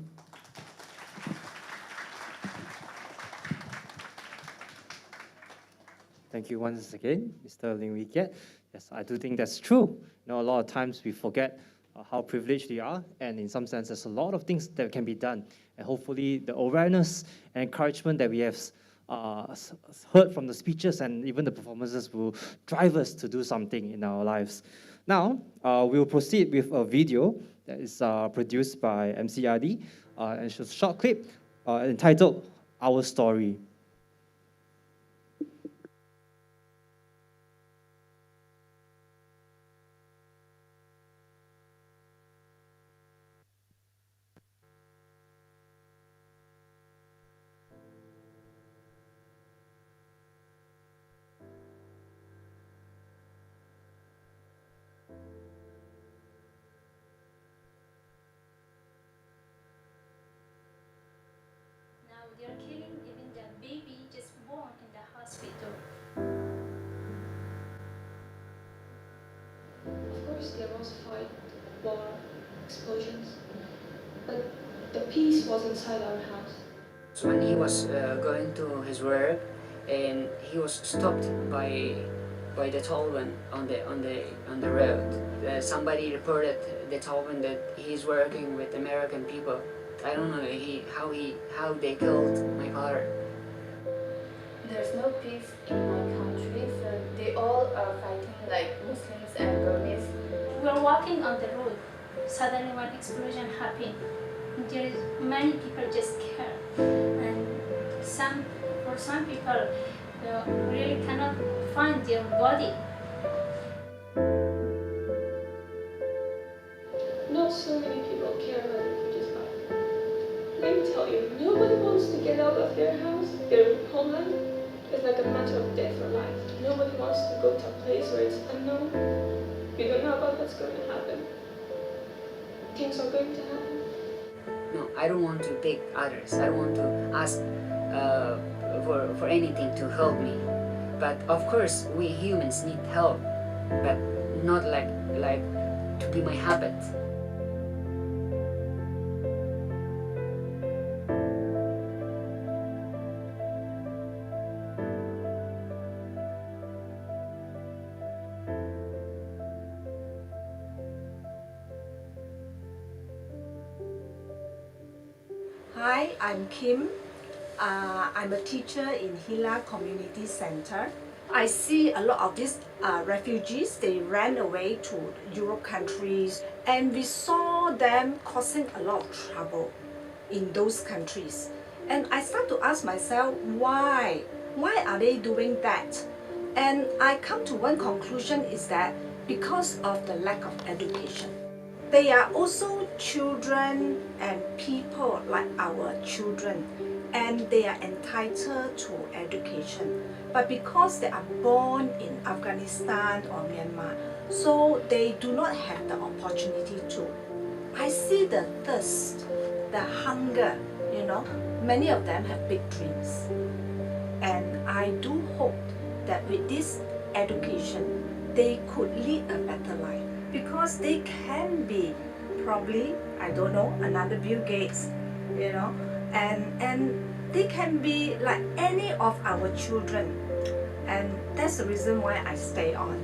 Thank you once again, Mr. Ling Wee Kiat. Yes, I do think that's true. You know, a lot of times we forget how privileged we are, and in some sense, there's a lot of things that can be done. And hopefully, the awareness and encouragement that we have heard from the speeches and even the performances will drive us to do something in our lives. Now, we'll proceed with a video that is produced by MCRD, and it's a short clip entitled Our Story. They're killing even the baby just born in the hospital. Of course, there was fight, war, explosions, but the peace was inside our house. So when he was going to his work, and he was stopped by the tallman on the road. Somebody reported the tallman that he's working with American people. I don't know how they killed my father. There's no peace in my country, so they all are fighting like Muslims and Burmese. We were walking on the road. Suddenly one explosion happened. There is many people just scared. And for some people, really cannot find their body. Not so many people care about refugees' life. Let me tell you, nobody wants to get out of their house, their homeland. It's like a matter of death or life. Nobody wants to go to a place where it's unknown. We don't know about what's going to happen. Things are going to happen. No, I don't want to beg others. I don't want to ask for anything to help me. But of course, we humans need help, but not like to be my habit. Hi, I'm Kim. I'm a teacher in Hila Community Center. I see a lot of these refugees, they ran away to Europe countries, and we saw them causing a lot of trouble in those countries. And I start to ask myself, why? Why are they doing that? And I come to one conclusion is that because of the lack of education. They are also children and people like our children, and they are entitled to education. But because they are born in Afghanistan or Myanmar, so they do not have the opportunity to. I see the thirst, the hunger, many of them have big dreams. And I do hope that with this education, they could lead a better life. Because they can be probably, I don't know, another Bill Gates, and they can be like any of our children. And that's the reason why I stay on.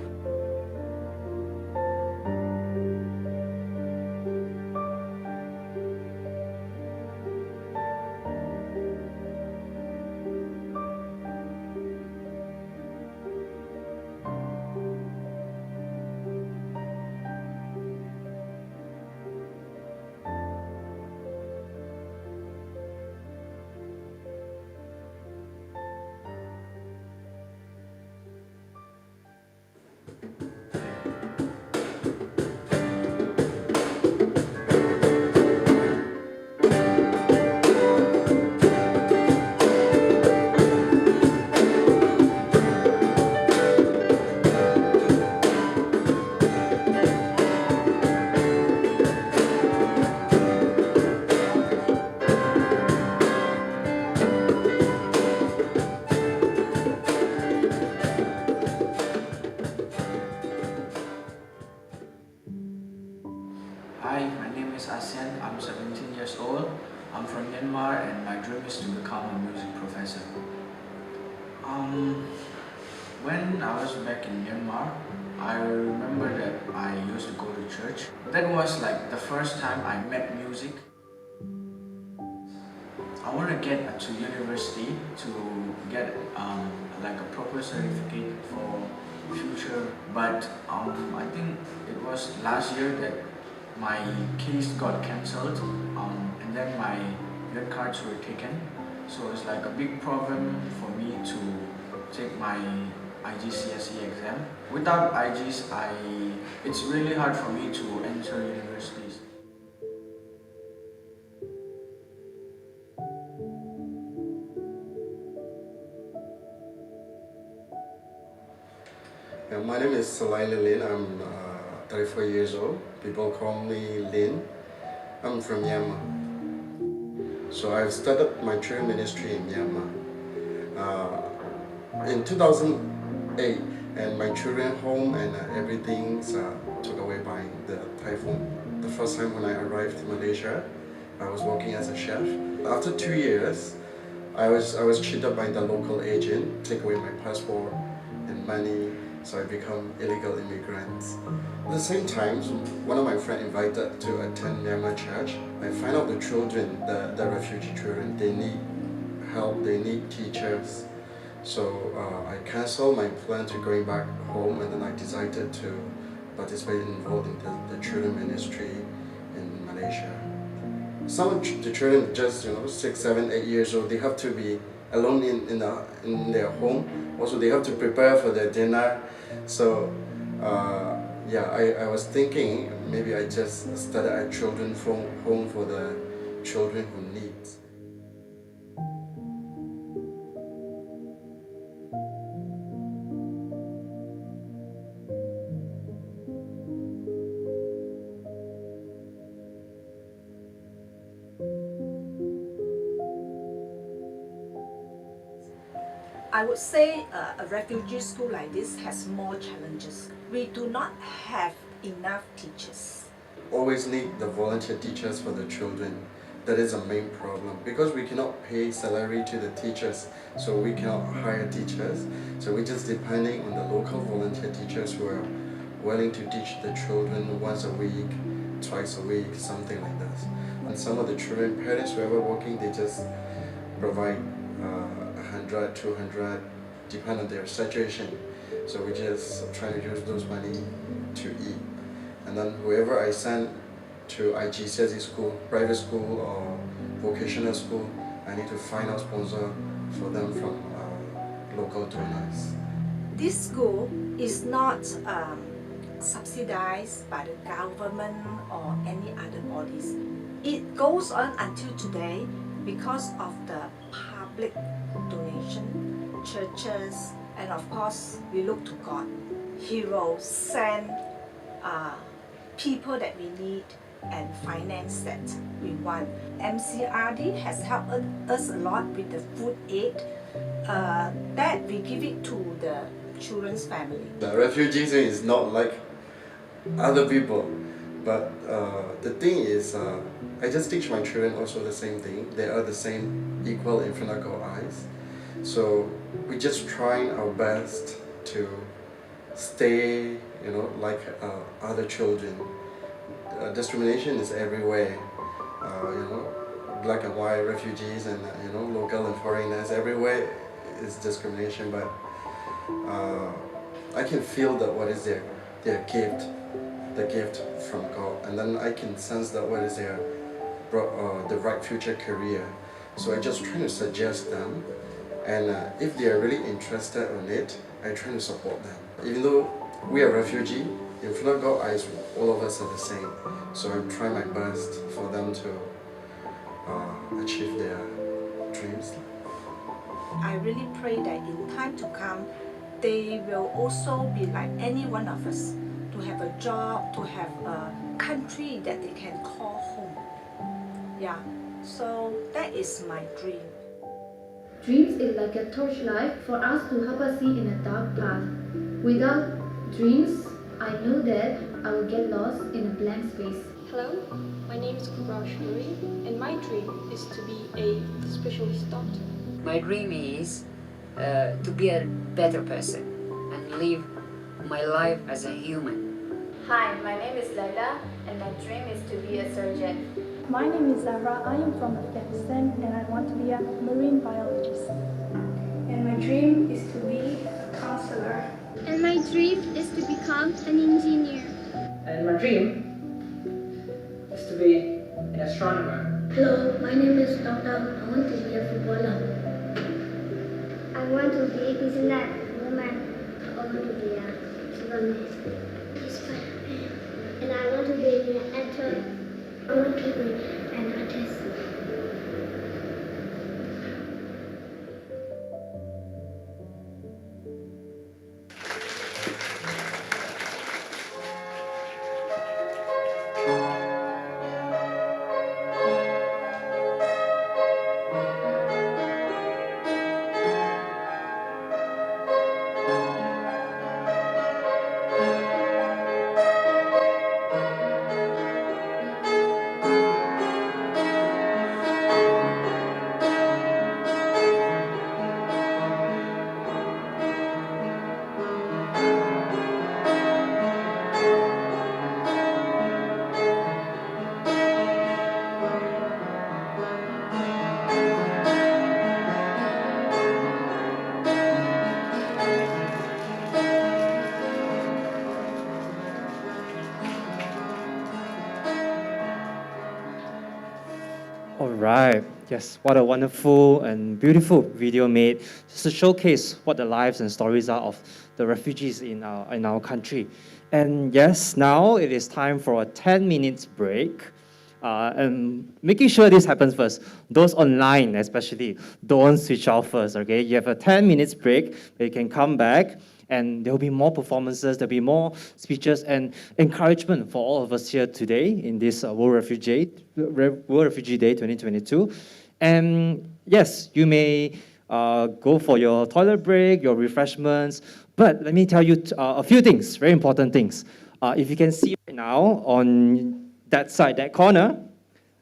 Hi, my name is Asian. I'm 17 years old. I'm from Myanmar and my dream is to become a music professor. When I was back in Myanmar, I remember that I used to go to church. That was like the first time I met music. I want to get to university to get like a proper certificate for future, but I think it was last year that my case got cancelled, and then my red cards were taken. So it's like a big problem for me to take my IGCSE exam. Without IGs, it's really hard for me to enter universities. My name is Lin. I'm 34 years old. People call me Lin. I'm from Myanmar. So I've started my children ministry in Myanmar in 2008, and my children home and everything took away by the typhoon. The first time when I arrived in Malaysia, I was working as a chef. After 2 years, I was cheated by the local agent, take away my passport and money. So I become illegal immigrants. At the same time, one of my friends invited to attend Myanmar church. I find out the children, the refugee children, they need help, they need teachers. So I canceled my plan to going back home, and then I decided to participate involved in the children ministry in Malaysia. Some of the children just 6, 7, 8 years old, they have to be alone in their home. Also, they have to prepare for their dinner. So, yeah, I was thinking maybe I just started a children's home for the children who need. I would say a refugee school like this has more challenges. We do not have enough teachers. Always need the volunteer teachers for the children. That is a main problem because we cannot pay salary to the teachers, so we cannot hire teachers. So we're just depending on the local volunteer teachers who are willing to teach the children once a week, twice a week, something like that. And some of the children, parents who are working, they just provide 100, 200, depend on their situation. So we just try to use those money to eat. And then whoever I send to IGCSE school, private school or vocational school, I need to find a sponsor for them from local donors. This school is not subsidized by the government or any other bodies. It goes on until today because of the public donation, churches, and of course we look to God. He will send people that we need and finance that we want. MCRD has helped us a lot with the food aid that we give it to the children's family. The refugees is not like other people, but the thing is, I just teach my children also the same thing. They are the same, equal in front of God's eyes. So we just trying our best to stay, like other children. Discrimination is everywhere. Black and white refugees and local and foreigners, everywhere is discrimination. But I can feel that what is their gift, the gift from God, and then I can sense that what is their the right future career. So I just try to suggest them, and if they are really interested in it, I try to support them. Even though we are refugee, in front of God's eyes, all of us are the same. So I try my best for them to achieve their dreams. I really pray that in time to come, they will also be like any one of us, to have a job, to have a country that they can call home. Yeah, so that is my dream. Dreams is like a torchlight for us to help us see in a dark path. Without dreams, I know that I will get lost in a blank space. Hello, my name is Shuri, and my dream is to be a specialist doctor. My dream is to be a better person and live my life as a human. Hi, my name is Laila and my dream is to be a surgeon. My name is Zahra. I am from Afghanistan and I want to be a marine biologist. And my dream is to be a counselor. And my dream is to become an engineer. And my dream is to be an astronomer. Hello, my name is Dr. I want to be a footballer. I want to be a business woman. I want to be a Superman. And I want to be an actor. I want to be an artist. All right. Yes, what a wonderful and beautiful video made just to showcase what the lives and stories are of the refugees in our country. And yes, now it is time for a 10 minutes break. And making sure this happens first. Those online especially, don't switch off first, okay? You have a 10 minutes break, you can come back, and there will be more performances, there'll be more speeches and encouragement for all of us here today in this World Refugee Day 2022. And yes, you may go for your toilet break, your refreshments, but let me tell you a few things, very important things. If you can see right now on that side, that corner,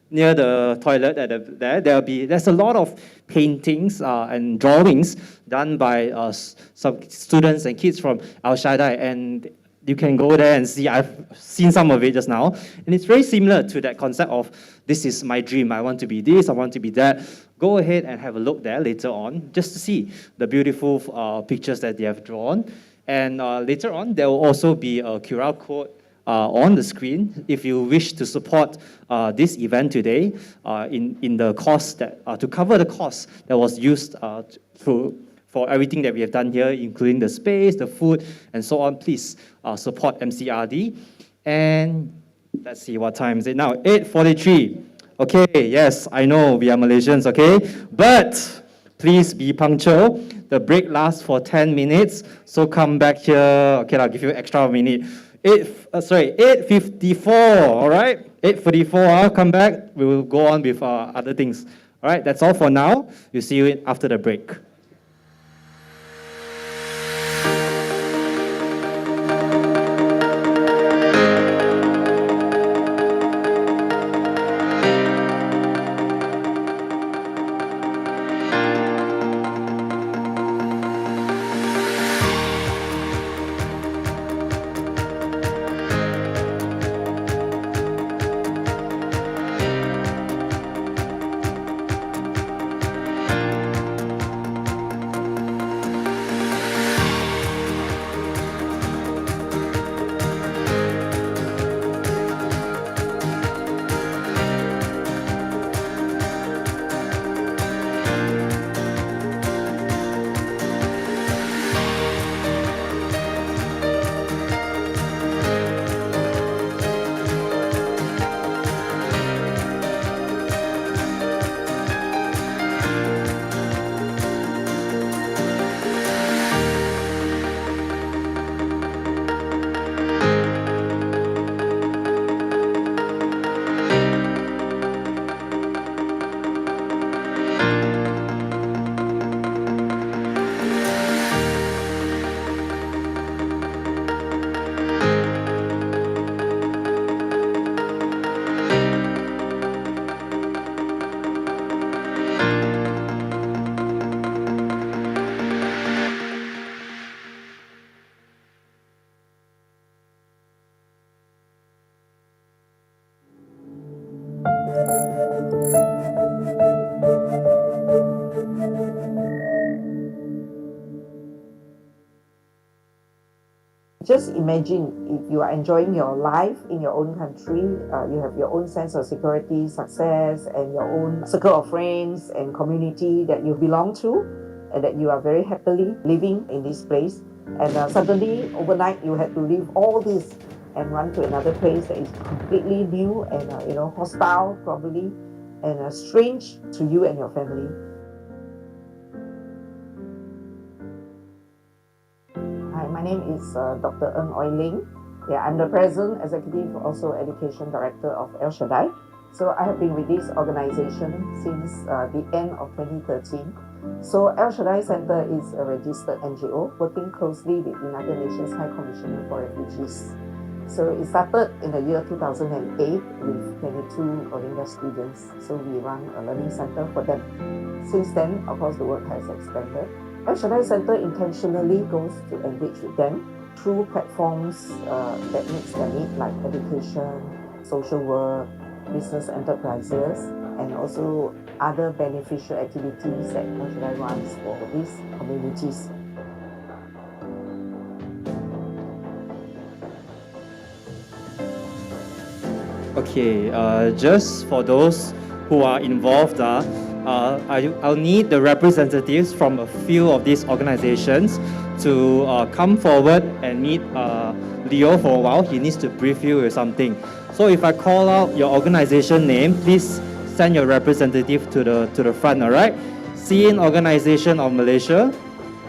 near the toilet, there's a lot of paintings and drawings done by some students and kids from Al Shaddai, and you can go there and see. I've seen some of it just now, and it's very similar to that concept of this is my dream. I want to be this, I want to be that. Go ahead and have a look there later on, just to see the beautiful pictures that they have drawn. And later on, there will also be a QR code on the screen if you wish to support this event today in the cost that to cover the cost that was used for everything that we have done here, including the space, the food, and so on. Please support MCRD. And let's see, what time is it now? 8:43. Okay, yes, I know we are Malaysians, okay? But please be punctual. The break lasts for 10 minutes, so come back here. Okay, I'll give you extra minute. 8:54, all right? 8:44, come back. We will go on with other things. All right, that's all for now. We'll see you after the break. Just imagine if you are enjoying your life in your own country, you have your own sense of security, success, and your own circle of friends and community that you belong to, and that you are very happily living in this place. And suddenly, overnight, you had to leave all this and run to another place that is completely new and hostile probably, and strange to you and your family. Hi, my name is Dr. Ng Oi Ling. Yeah, I'm the present executive, also education director of El Shaddai. So I have been with this organization since the end of 2013. So El Shaddai Center is a registered NGO working closely with United Nations High Commissioner for Refugees. So it started in the year 2008 with 22 Rohingya students. So we run a learning center for them. Since then, of course, the work has expanded. El Shaddai Center intentionally goes to engage with them through platforms that meets their need, like education, social work, business enterprises, and also other beneficial activities that El Shaddai runs for these communities. Okay, just for those who are involved, I'll need the representatives from a few of these organizations to come forward and meet Leo for a while. He needs to brief you with something. So if I call out your organization name, please send your representative to the front, all right? Seeing Organization of Malaysia,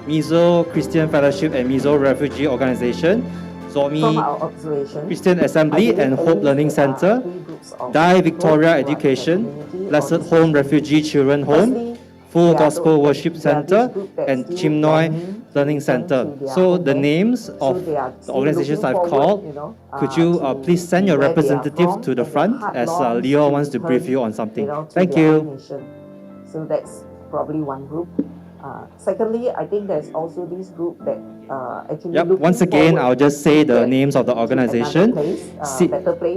Mizo Christian Fellowship and Mizo Refugee Organization, Zomi Christian Assembly and Hope Learning Center, Dai Victoria Education, Blessed Home Refugee Children Home, Full Gospel Worship Center, and Chimnoi Learning Center. So the names of the organizations I've called, could you please send your representative to the front as Leo wants to brief you on something. Thank you. So that's probably one group. Secondly, I think there's also this group that actually. Once again, I'll just say the names of the organization.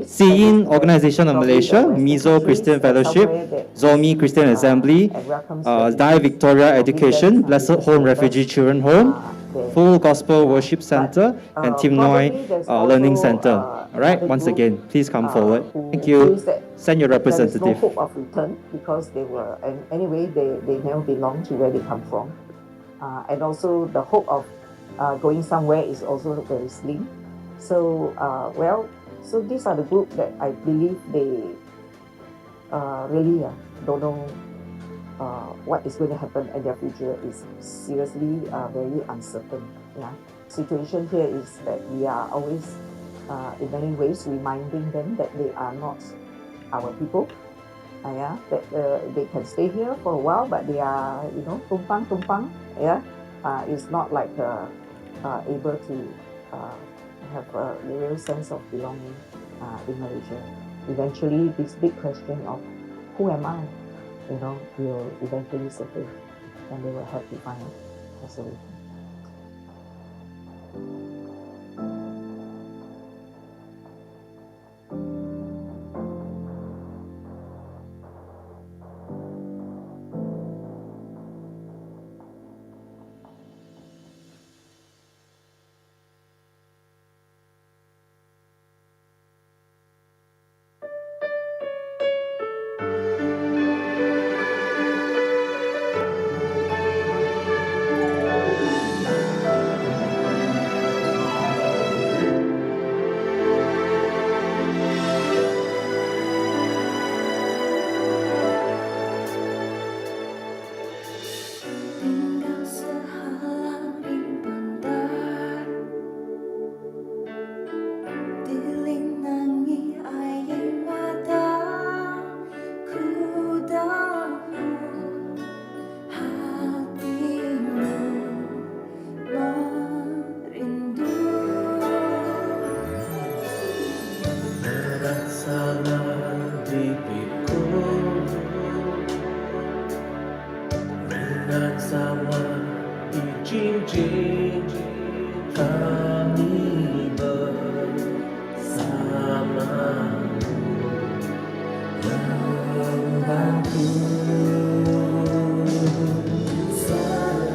Seeing Organization of Malaysia, Mizo Christian Fellowship, Zomi Christian Assembly, Dai Victoria Education, Blessed Home Refugee Children Home, Full Gospel Worship Center, and Timnoi Learning Center. All right, once again, please come forward. Thank you. Send your representative. There is no hope of return because they were, and anyway, they never belong to where they come from. And also the hope of going somewhere is also very slim. So, so these are the group that I believe they really don't know what is going to happen, and their future is seriously very uncertain. Yeah, situation here is that we are always, in many ways, reminding them that they are not our people. Yeah, that they can stay here for a while, but they are, tumpang. Yeah, it's not like able to have a real sense of belonging in Malaysia. Eventually, this big question of who am I, will eventually surface, and they will have to find a solution.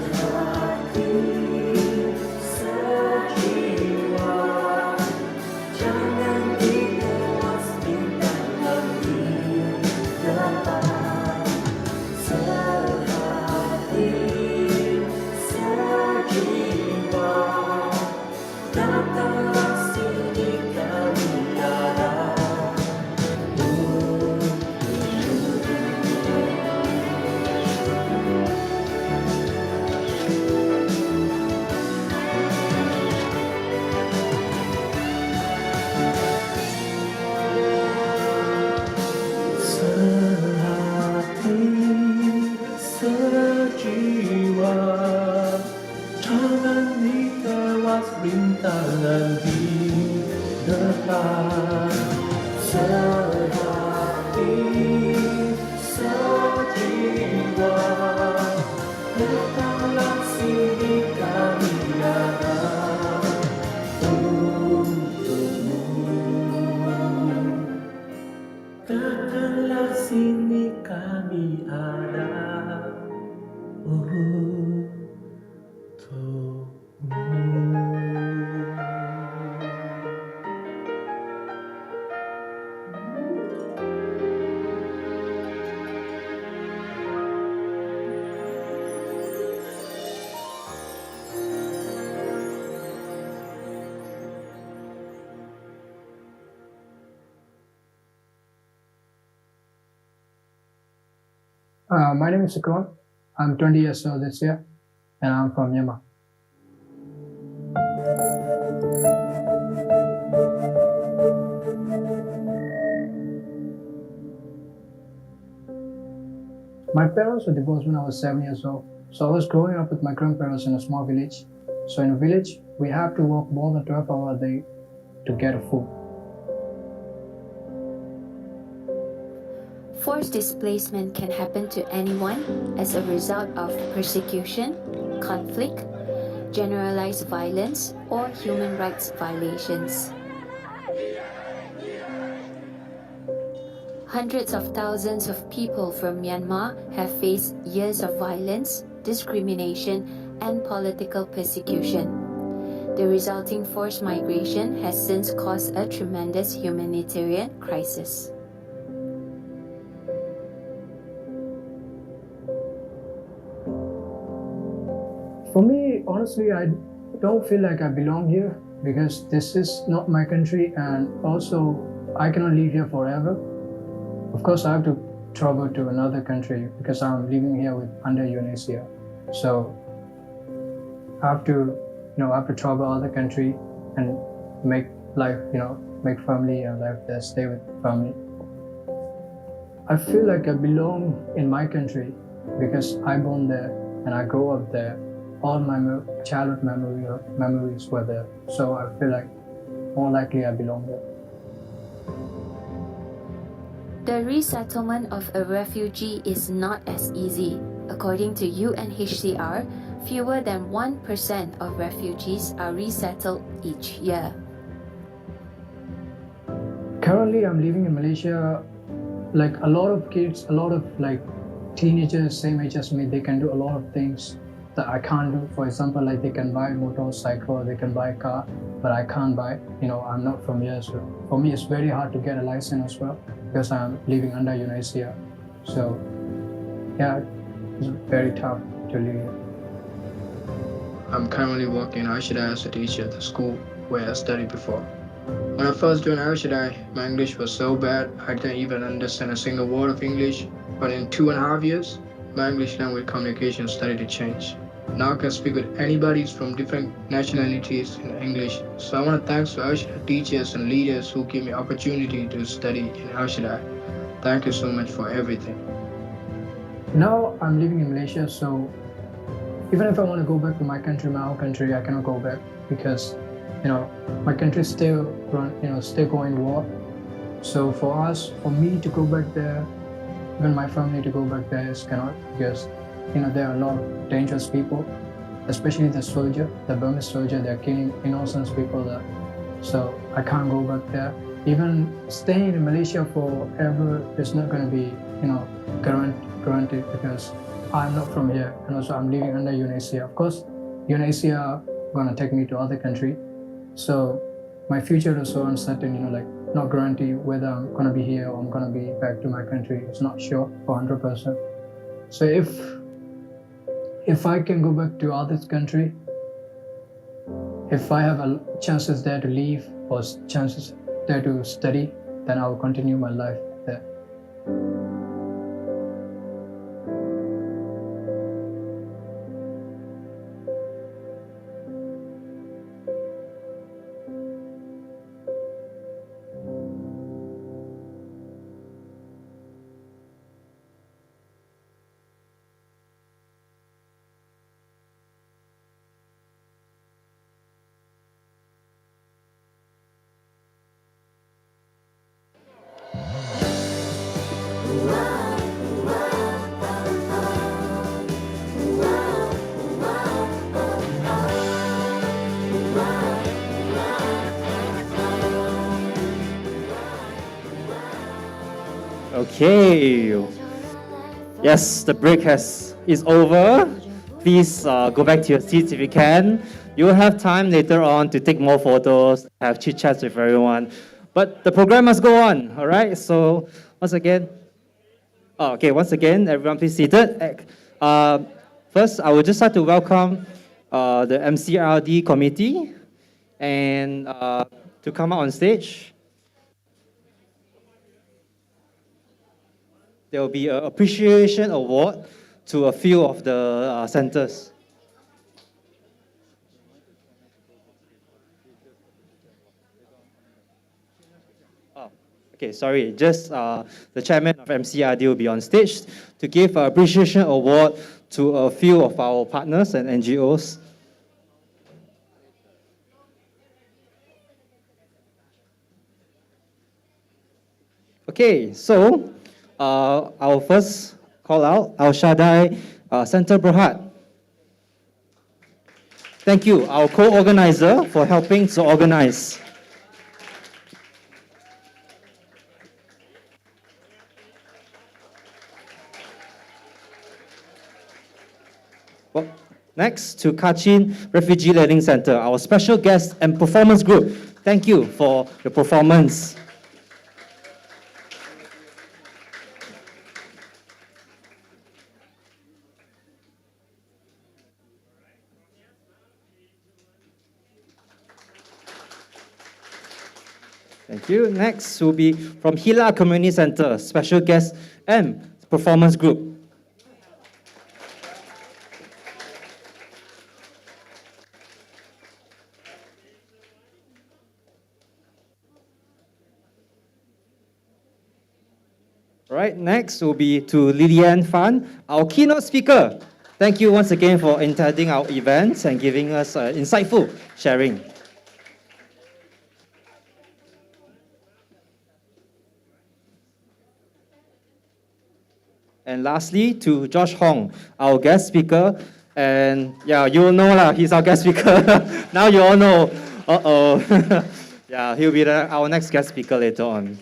Sehati, sejiwa. sehati sejiwa, datanglah sini kami ada untukmu. Datanglah sini kami ada untukmu. My name is Sakon. I'm 20 years old this year, and I'm from Myanmar. My parents were divorced when I was 7 years old, so I was growing up with my grandparents in a small village. So in a village, we have to walk more than 12 hours a day to get food. Forced displacement can happen to anyone as a result of persecution, conflict, generalized violence, or human rights violations. Hundreds of thousands of people from Myanmar have faced years of violence, discrimination, and political persecution. The resulting forced migration has since caused a tremendous humanitarian crisis. For me, honestly, I don't feel like I belong here because this is not my country, and also I cannot live here forever. Of course, I have to travel to another country because I'm living here under UNHCR. So I have to, travel other country and make life, make family and life there, stay with family. I feel like I belong in my country because I born there and I grew up there. All my childhood memories were there. So I feel like more likely I belong there. The resettlement of a refugee is not as easy. According to UNHCR, fewer than 1% of refugees are resettled each year. Currently, I'm living in Malaysia. Like a lot of kids, a lot of teenagers, same age as me, they can do a lot of things that I can't do. For example, they can buy a motorcycle, they can buy a car, but I can't buy. I'm not from here, so for me it's very hard to get a license as well because I'm living under UNHCR. So yeah, it's very tough to live here. I'm currently working in Al Shaddai as a teacher at the school where I studied before. When I first joined Al Shaddai, my English was so bad I didn't even understand a single word of English. But in 2.5 years, my English language communication started to change. Now I can speak with anybody from different nationalities in English. So I want to thank Al Shaddai teachers and leaders who give me opportunity to study in Al Shaddai. Thank you so much for everything. Now I'm living in Malaysia, so even if I want to go back to my country, my own country, I cannot go back because, my country is still going war. So for me to go back there, even my family to go back there cannot because, there are a lot of dangerous people, especially the Burmese soldier, they're killing innocent people there. So I can't go back there. Even staying in Malaysia forever is not going to be, guaranteed because I'm not from here and also I'm living under UNHCR. Of course, UNHCR going to take me to other country. So my future is so uncertain, not guarantee whether I'm going to be here or I'm going to be back to my country. It's not sure for 100%. So if I can go back to other country, if I have chances there to live or chances there to study, then I will continue my life there. Okay. Yes, the break is over. Please go back to your seats if you can. You will have time later on to take more photos, have chit chats with everyone. But the program must go on, all right? So once again, everyone please seated. First, I would just like to welcome the MCRD committee and to come out on stage. There will be an appreciation award to a few of the centers. Okay, sorry, just the chairman of MCRD will be on stage to give an appreciation award to a few of our partners and NGOs. Okay, so I'll first call out Al Shaddai Center Berhad. Thank you, our co-organizer, for helping to organize. Well, next to Kachin Refugee Learning Center, our special guest and performance group. Thank you for your performance. Thank you. Next will be from Hila Community Center, special guest and performance group. All right, next will be to Lilian Fan, our keynote speaker. Thank you once again for attending our events and giving us insightful sharing. And lastly, to Josh Hong, our guest speaker. And yeah, you all know lah, he's our guest speaker. Now you all know. Uh-oh. Yeah, he'll be our next guest speaker later on.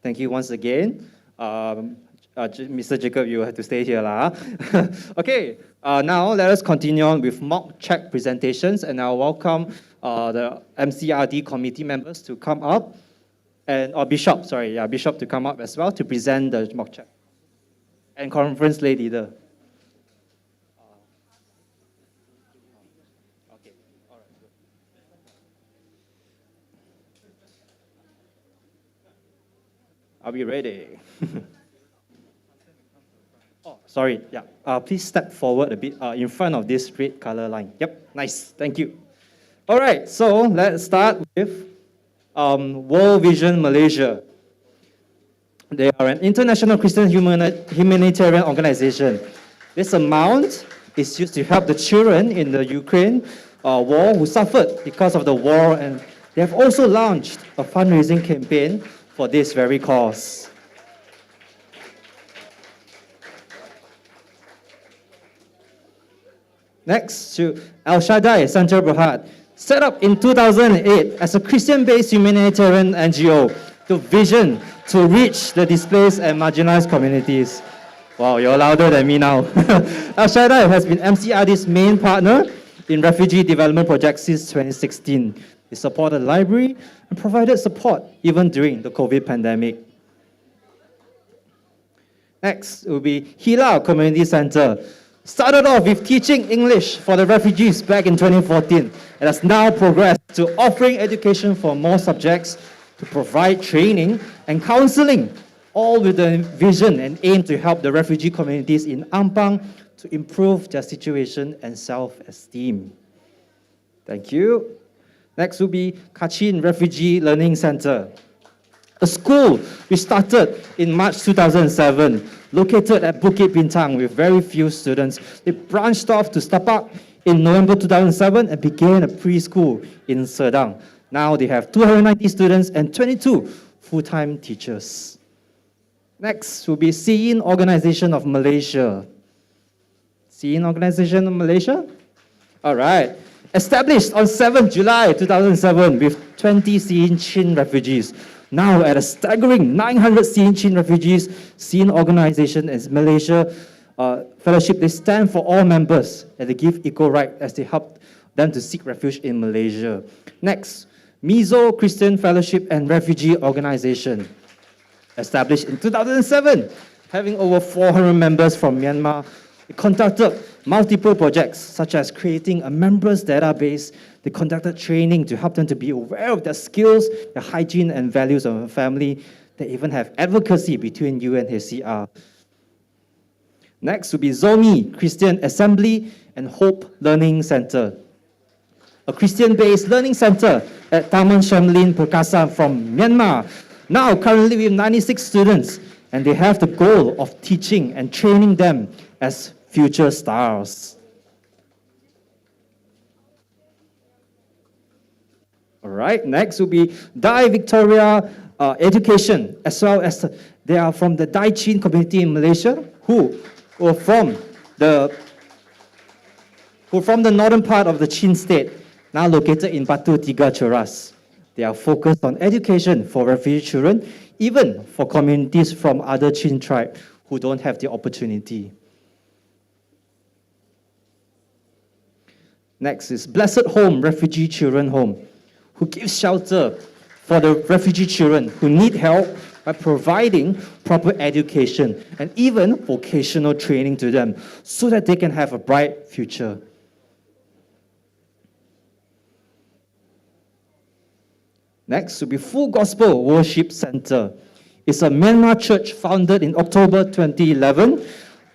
Thank you once again. Mr. Jacob, you have to stay here lah. Okay, now let us continue on with mock check presentations, and I'll welcome the MCRD committee members to come up. Bishop to come up as well to present the mock check. And conference lay leader. Okay, all right, good. Are we ready? Oh, sorry, yeah. Please step forward a bit in front of this red color line. Yep, nice, thank you. All right, so let's start with World Vision Malaysia. They are an international Christian humanitarian organization. This amount is used to help the children in the Ukraine war who suffered because of the war, and they have also launched a fundraising campaign for this very cause. Next to Al Shaddai Center Berhad, set up in 2008 as a Christian-based humanitarian NGO to vision to reach the displaced and marginalized communities. Wow, you're louder than me now. Al Shaddai has been MCRD's main partner in refugee development projects since 2016. They supported the library and provided support even during the COVID pandemic. Next will be Hila Community Center. Started off with teaching English for the refugees back in 2014 and has now progressed to offering education for more subjects, to provide training and counseling, all with the vision and aim to help the refugee communities in Ampang to improve their situation and self-esteem. Thank you. Next will be Kachin Refugee Learning Center, a school we started in March 2007, located at Bukit Bintang with very few students. They branched off to Tapak in November 2007 and began a preschool in Serdang. Now they have 290 students and 22 full-time teachers. Next will be Sein Organization of Malaysia. Sein Organization of Malaysia? All right. Established on 7th July 2007 with 20 Sein Chin refugees. Now at a staggering 900 Chin refugees, Chin organization in Malaysia fellowship, they stand for all members and they give equal right as they help them to seek refuge in Malaysia. Next, Mizo Christian Fellowship and Refugee Organization, established in 2007, having over 400 members from Myanmar. It conducted multiple projects, such as creating a members database. They conducted training to help them to be aware of their skills, their hygiene and values of a family. They even have advocacy between UNHCR. Next will be Zomi Christian Assembly and Hope Learning Center, a Christian-based learning center at Taman Shamlin Perkasa from Myanmar. Now currently we have 96 students, and they have the goal of teaching and training them as future stars. All right, next will be Dai Victoria Education, as well as they are from the Dai Chin community in Malaysia, who were from the northern part of the Chin state, now located in Batu Tiga Cheras. They are focused on education for refugee children, even for communities from other Chin tribe who don't have the opportunity. Next is Blessed Home Refugee Children Home, who gives shelter for the refugee children who need help by providing proper education and even vocational training to them so that they can have a bright future. Next will be Full Gospel Worship Center. It's a Myanmar church founded in October 2011.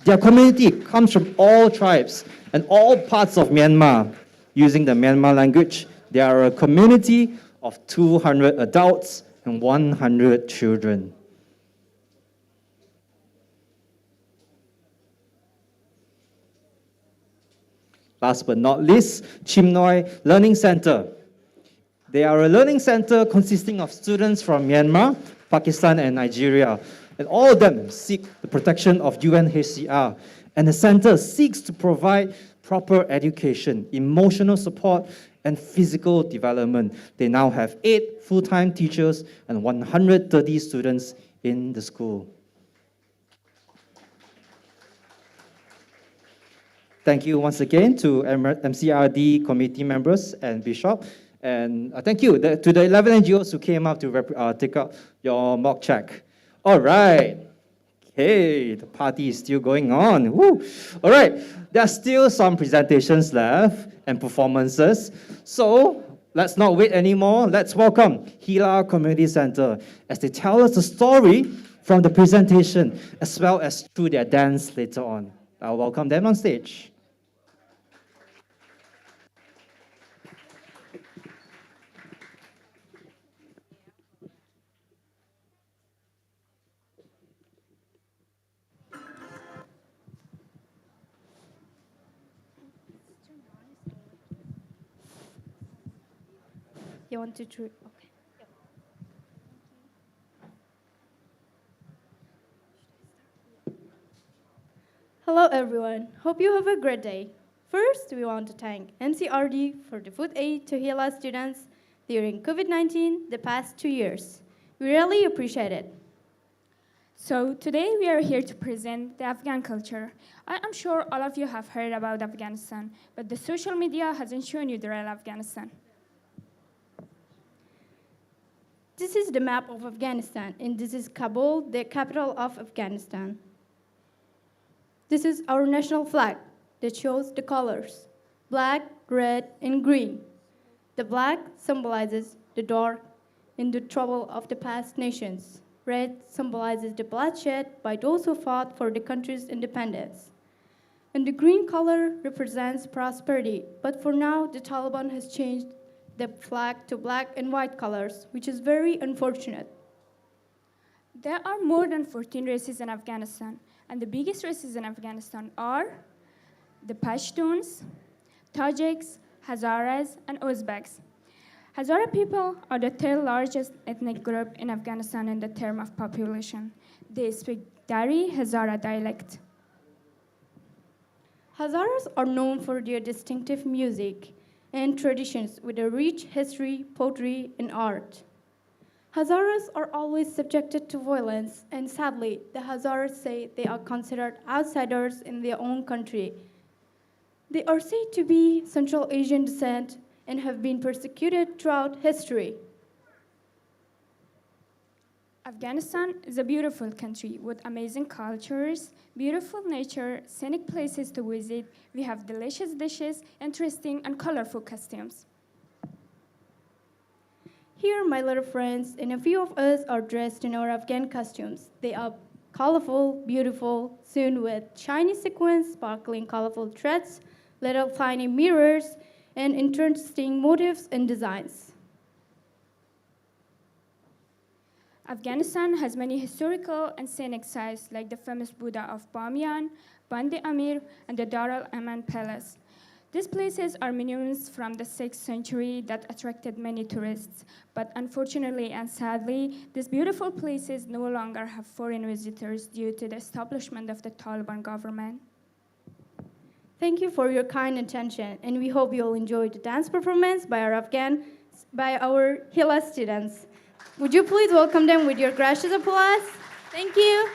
Their community comes from all tribes and all parts of Myanmar. Using the Myanmar language, they are a community of 200 adults and 100 children. Last but not least, Chim Noi Learning Center. They are a learning center consisting of students from Myanmar, Pakistan, and Nigeria. And all of them seek the protection of UNHCR. And the center seeks to provide proper education, emotional support, and physical development. They now have 8 full-time teachers and 130 students in the school. Thank you once again to MCRD committee members and Bishop. And thank you to the 11 NGOs who came up to take up your mock check. All right. Okay, the party is still going on. Woo. All right, there are still some presentations left and performances. So let's not wait anymore. Let's welcome Hila Community Center as they tell us the story from the presentation as well as through their dance later on. I'll welcome them on stage. You want to try? Okay. Hello everyone, hope you have a great day. First, we want to thank MCRD for the food aid to Hila students during COVID-19 the past 2 years. We really appreciate it. So today we are here to present the Afghan culture. I'm sure all of you have heard about Afghanistan, but the social media hasn't shown you the real Afghanistan. This is the map of Afghanistan, and this is Kabul, the capital of Afghanistan. This is our national flag that shows the colors, black, red, and green. The black symbolizes the dark and the trouble of the past nations. Red symbolizes the bloodshed by those who fought for the country's independence. And the green color represents prosperity, but for now, the Taliban has changed the flag to black and white colors, which is very unfortunate. There are more than 14 races in Afghanistan, and the biggest races in Afghanistan are the Pashtuns, Tajiks, Hazaras, and Uzbeks. Hazara people are the third largest ethnic group in Afghanistan in the term of population. They speak Dari Hazara dialect. Hazaras are known for their distinctive music and traditions with a rich history, poetry, and art. Hazaras are always subjected to violence, and sadly, the Hazaras say they are considered outsiders in their own country. They are said to be Central Asian descent and have been persecuted throughout history. Afghanistan is a beautiful country with amazing cultures, beautiful nature, scenic places to visit. We have delicious dishes, interesting and colorful costumes. Here, my little friends, and a few of us are dressed in our Afghan costumes. They are colorful, beautiful, sewn with shiny sequins, sparkling colorful threads, little tiny mirrors, and interesting motifs and designs. Afghanistan has many historical and scenic sites like the famous Buddha of Bamiyan, Band Amir, and the Dar al-Aman Palace. These places are monuments from the 6th century that attracted many tourists. But unfortunately and sadly, these beautiful places no longer have foreign visitors due to the establishment of the Taliban government. Thank you for your kind attention, and we hope you'll enjoy the dance performance by our Hila students. Would you please welcome them with your gracious applause? Thank you.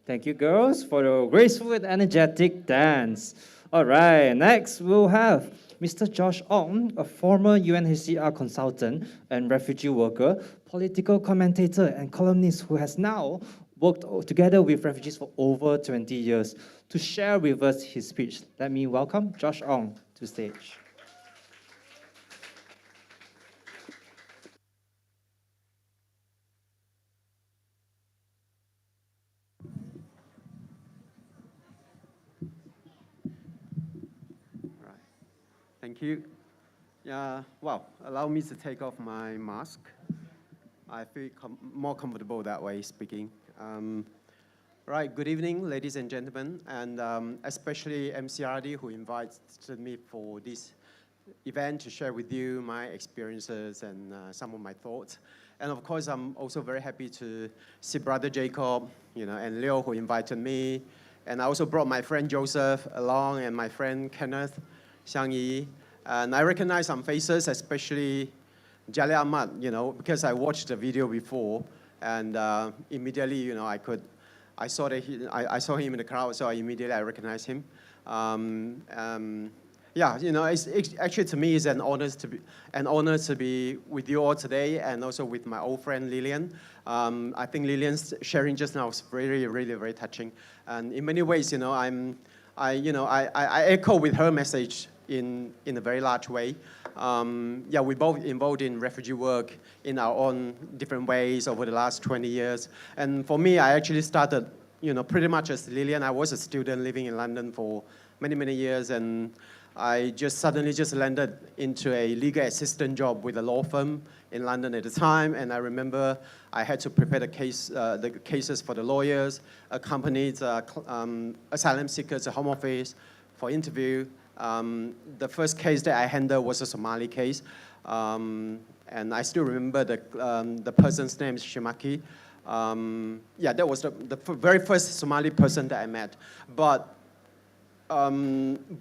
Thank you, girls, for the graceful and energetic dance. All right, next we'll have Mr. Josh Ong, a former UNHCR consultant and refugee worker, political commentator and columnist who has now worked together with refugees for over 20 years. To share with us his speech, let me welcome Josh Ong to stage. Thank you. Well, allow me to take off my mask. I feel more comfortable that way speaking. Right, good evening, ladies and gentlemen, and especially MCRD who invited me for this event to share with you my experiences and some of my thoughts. And of course, I'm also very happy to see Brother Jacob, and Leo who invited me. And I also brought my friend Joseph along and my friend Kenneth, Xiang Yi. And I recognize some faces, especially Jale Ahmad, because I watched the video before, and immediately, I saw him in the crowd, so immediately I recognized him. It's actually to me it's an honor to be with you all today, and also with my old friend Lillian. I think Lillian's sharing just now was really, really, very touching, and in many ways, I echo with her message in a very large way. We both involved in refugee work in our own different ways over the last 20 years. And for me, I actually started, pretty much as Lillian. I was a student living in London for many, many years, and I suddenly landed into a legal assistant job with a law firm in London at the time. And I remember I had to prepare the cases for the lawyers, accompany asylum seekers to Home Office for interview. The first case that I handled was a Somali case, and I still remember the person's name is Shimaki. That was the very first Somali person that I met. But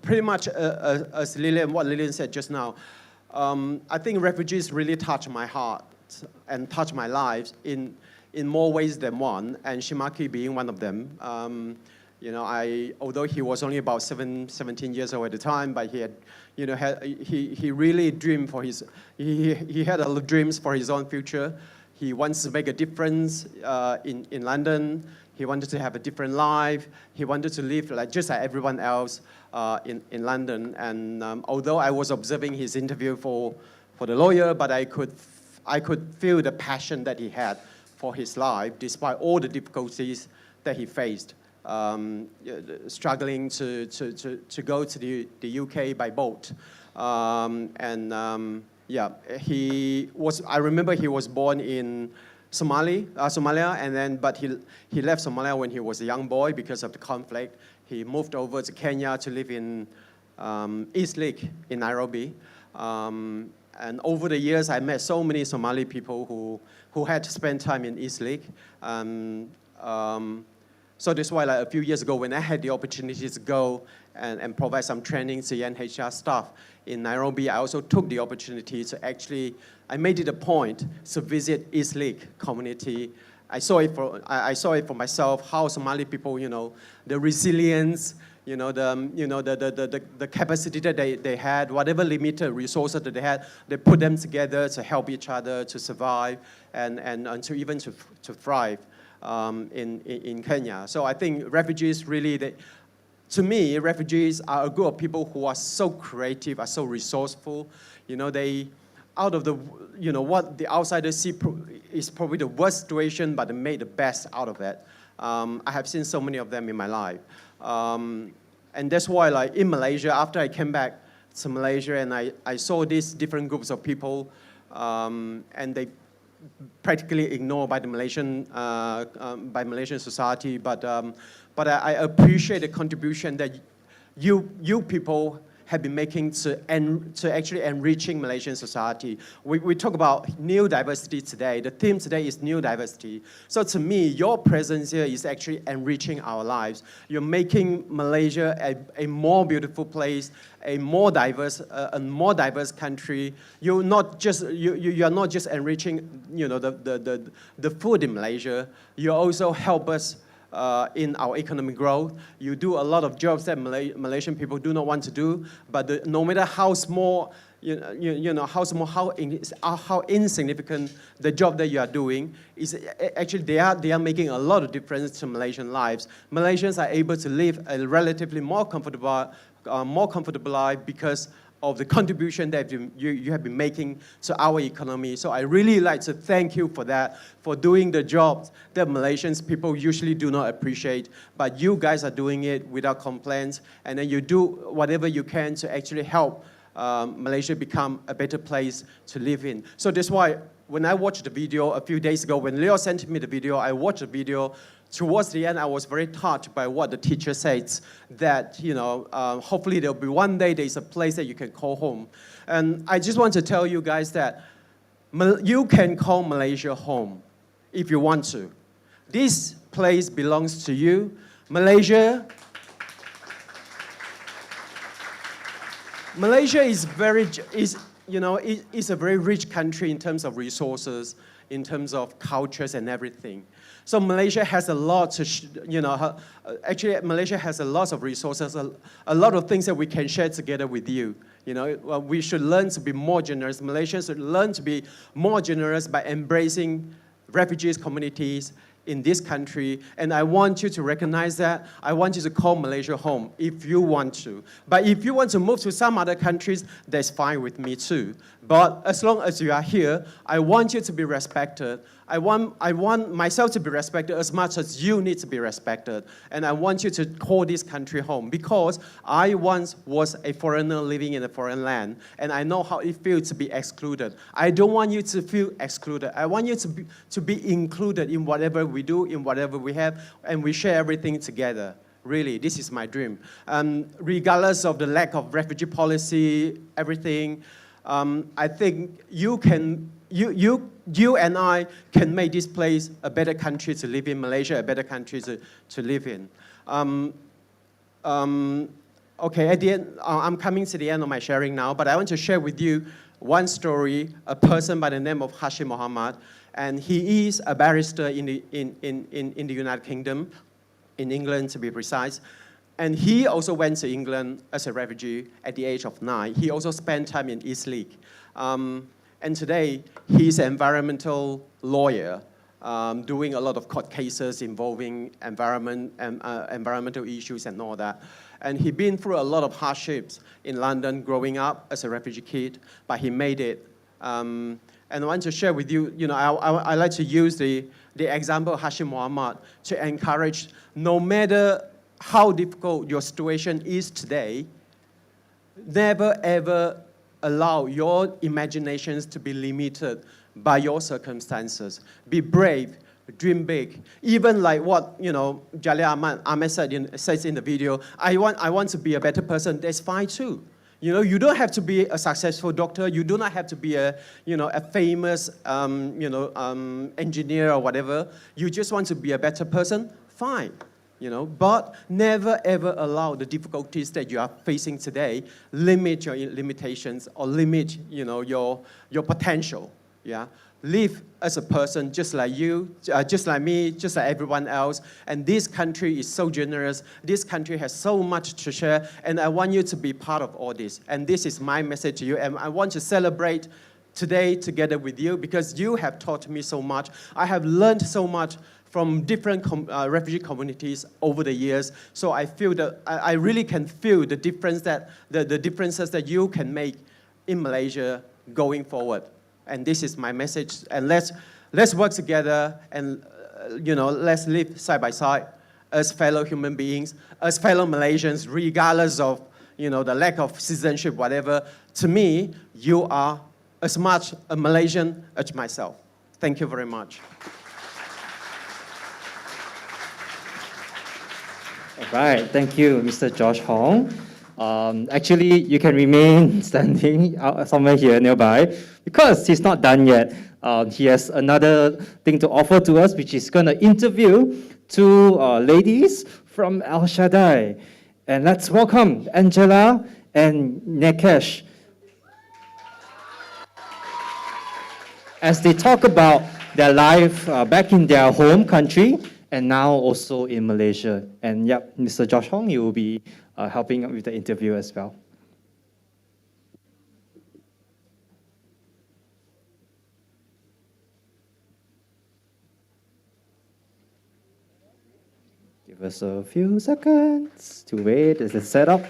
pretty much as what Lillian said just now, I think refugees really touch my heart and touch my lives in more ways than one, and Shimaki being one of them. Although he was only about 17 years old at the time, but he had, he really dreamed for he had a lot of dreams for his own future. He wants to make a difference in London. He wanted to have a different life. He wanted to live just like everyone else in London. And although I was observing his interview for the lawyer, but I could feel the passion that he had for his life, despite all the difficulties that he faced. Struggling to go to the UK by boat. I remember he was born in Somalia, but he left Somalia when he was a young boy because of the conflict. He moved over to Kenya to live in East Lake in Nairobi. And over the years, I met so many Somali people who had to spend time in East Lake. So that's why a few years ago when I had the opportunity to go and provide some training to UNHCR staff in Nairobi, I also took the opportunity to I made it a point to visit East Lake community. I saw it for myself, how Somali people, the resilience, the capacity that they had, whatever limited resources that they had, they put them together to help each other to survive and to even to thrive. In Kenya. So I think refugees really, to me, refugees are a group of people who are so creative, are so resourceful. They, out of the, what the outsiders see is probably the worst situation, but they made the best out of it. I have seen so many of them in my life. And that's why, in Malaysia, after I came back to Malaysia and I saw these different groups of people, and they practically ignored by the Malaysian society, but I appreciate the contribution that you people have been making to actually enriching Malaysian society. We talk about new diversity today. The theme today is new diversity. So to me, your presence here is actually enriching our lives. You're making Malaysia a more beautiful place, a more diverse country. You're not just enriching the food in Malaysia. You also help us in our economic growth. You do a lot of jobs that Malaysian people do not want to do, but no matter how small you know how small, how insignificant the job that you are doing is. Actually, they are making a lot of difference to Malaysian lives. Malaysians are able to live a relatively more comfortable life because of the contribution that you have been making to our economy. So I really like to thank you for that, for doing the jobs that Malaysians people usually do not appreciate, but you guys are doing it without complaints, and then you do whatever you can to actually help Malaysia become a better place to live in. So that's why when I watched the video a few days ago, when Leo sent me the video, I watched the video. Towards the end, I was very touched by what the teacher says, that, you know, hopefully there'll be one day there's a place that you can call home. And I just want to tell you guys that you can call Malaysia home if you want to. This place belongs to you. Malaysia is a very rich country in terms of resources, in terms of cultures and everything. So Malaysia has a lot to, actually Malaysia has a lot of resources, a lot of things that we can share together with you. You know, we should learn to be more generous. Malaysians should learn to be more generous by embracing refugees communities in this country, and I want you to recognize that. I want you to call Malaysia home if you want to. But if you want to move to some other countries, that's fine with me too. But as long as you are here, I want you to be respected. I want myself to be respected as much as you need to be respected. And I want you to call this country home, because I once was a foreigner living in a foreign land, and I know how it feels to be excluded. I don't want you to feel excluded. I want you to be included in whatever we do, in whatever we have, and we share everything together. Really, this is my dream. Regardless of the lack of refugee policy, everything, I think you and I can make this place a better country to live in, Malaysia a better country to live in. Okay, at the end, I'm coming to the end of my sharing now, but I want to share with you one story, a person by the name of Hashim Muhammad, and he is a barrister in the United Kingdom, in England to be precise. And he also went to England as a refugee at the age of 9. He also spent time in East League. And today, he's an environmental lawyer, doing a lot of court cases involving environmental issues and all that. And he's been through a lot of hardships in London growing up as a refugee kid, but he made it. And I want to share with you, I like to use the example of Hashim Muhammad to encourage, no matter how difficult your situation is today, never ever allow your imaginations to be limited by your circumstances. Be brave, dream big. Even like what Jalan Ahmed says in the video, I want to be a better person. That's fine too. You don't have to be a successful doctor. You do not have to be a famous engineer or whatever. You just want to be a better person. Fine. But never ever allow the difficulties that you are facing today limit your limitations or limit, your potential. Yeah, live as a person just like you, just like me, just like everyone else. And this country is so generous. This country has so much to share, and I want you to be part of all this. And this is my message to you, and I want to celebrate today together with you because you have taught me so much. I have learned so much from different refugee communities over the years. So I feel that I really can feel the difference the differences that you can make in Malaysia going forward. And this is my message. And let's work together and let's live side by side as fellow human beings, as fellow Malaysians, regardless of the lack of citizenship, whatever. To me, you are as much a Malaysian as myself. Thank you very much. All right, thank you, Mr. Josh Hong. Actually, you can remain standing somewhere here nearby because he's not done yet. He has another thing to offer to us, which is going to interview two ladies from Al Shaddai. And let's welcome Angela and Nakesh as they talk about their life back in their home country and now also in Malaysia. And yep, Mr. Josh Hong, you will be helping with the interview as well. Give us a few seconds to wait as it's set up.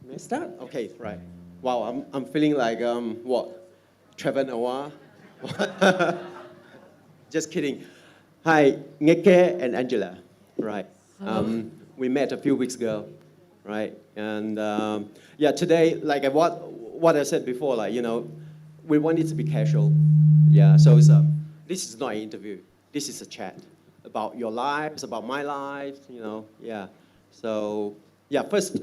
May I start? Okay, right. Wow, I'm feeling like, what? Trevor Noah? Just kidding. Hi, Ngeke and Angela, right? We met a few weeks ago, right? And yeah, today, like what I said before, like, you know, we want it to be casual. Yeah, so it's this is not an interview. This is a chat about your lives, about my life, you know, yeah. So, yeah, first,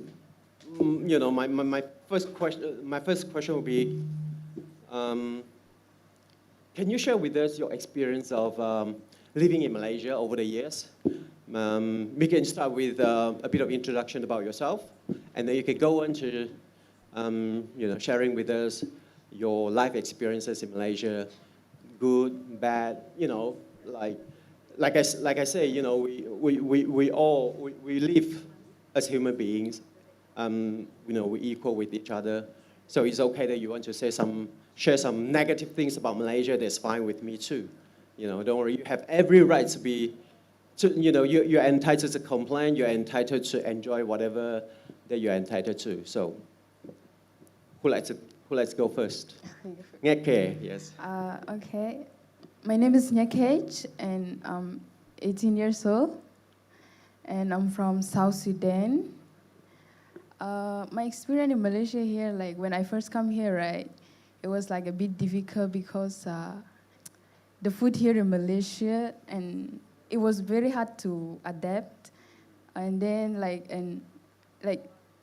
you know, my first question would be, can you share with us your experience of living in Malaysia over the years? We can start with a bit of introduction about yourself, and then you can go on to, you know, sharing with us your life experiences in Malaysia, good, bad, you know, like I say, you know, we live as human beings. You know, we're equal with each other. So it's okay that you want to share some negative things about Malaysia. That's fine with me too. You know, don't worry. You have every right you know, you're entitled to complain. You're entitled to enjoy whatever that you're entitled to. So, who likes to go first? Ngeke, yes. Okay. My name is Nyakech, and I'm 18 years old, and I'm from South Sudan. My experience in Malaysia here, like when I first come here, right, it was like a bit difficult because the food here in Malaysia, and it was very hard to adapt. And then like in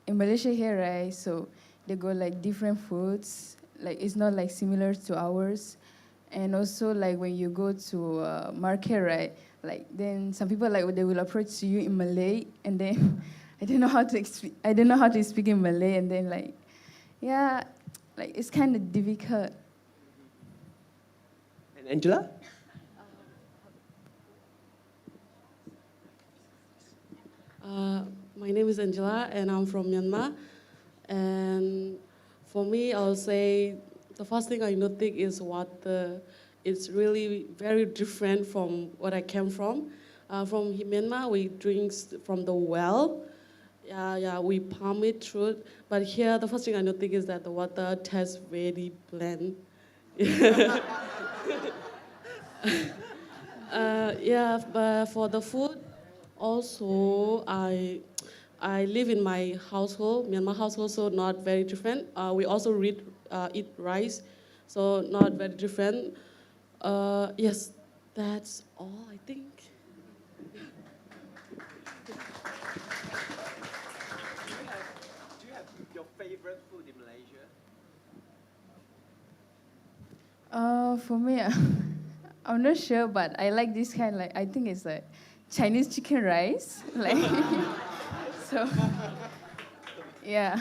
Malaysia here, right, so they got like different foods, like it's not like similar to ours. And also like when you go to market, right, like then some people like they will approach you in Malay, and then I don't know how to speak in Malay, and then like, yeah, like it's kind of difficult. And Angela? My name is Angela, and I'm from Myanmar. And for me, I'll say the first thing I notice is it's really very different from what I came from. From Myanmar, we drink from the well. Yeah, we pump it through. But here, the first thing I notice is that the water tastes very bland. Yeah, but for the food, also, I live in my household, Myanmar household, so not very different. We also eat rice, so not very different. Yes, that's all, I think. Do you have your favorite food in Malaysia? For me, I'm not sure, but I like this kind, like, I think it's like Chinese chicken rice, like, so, yeah.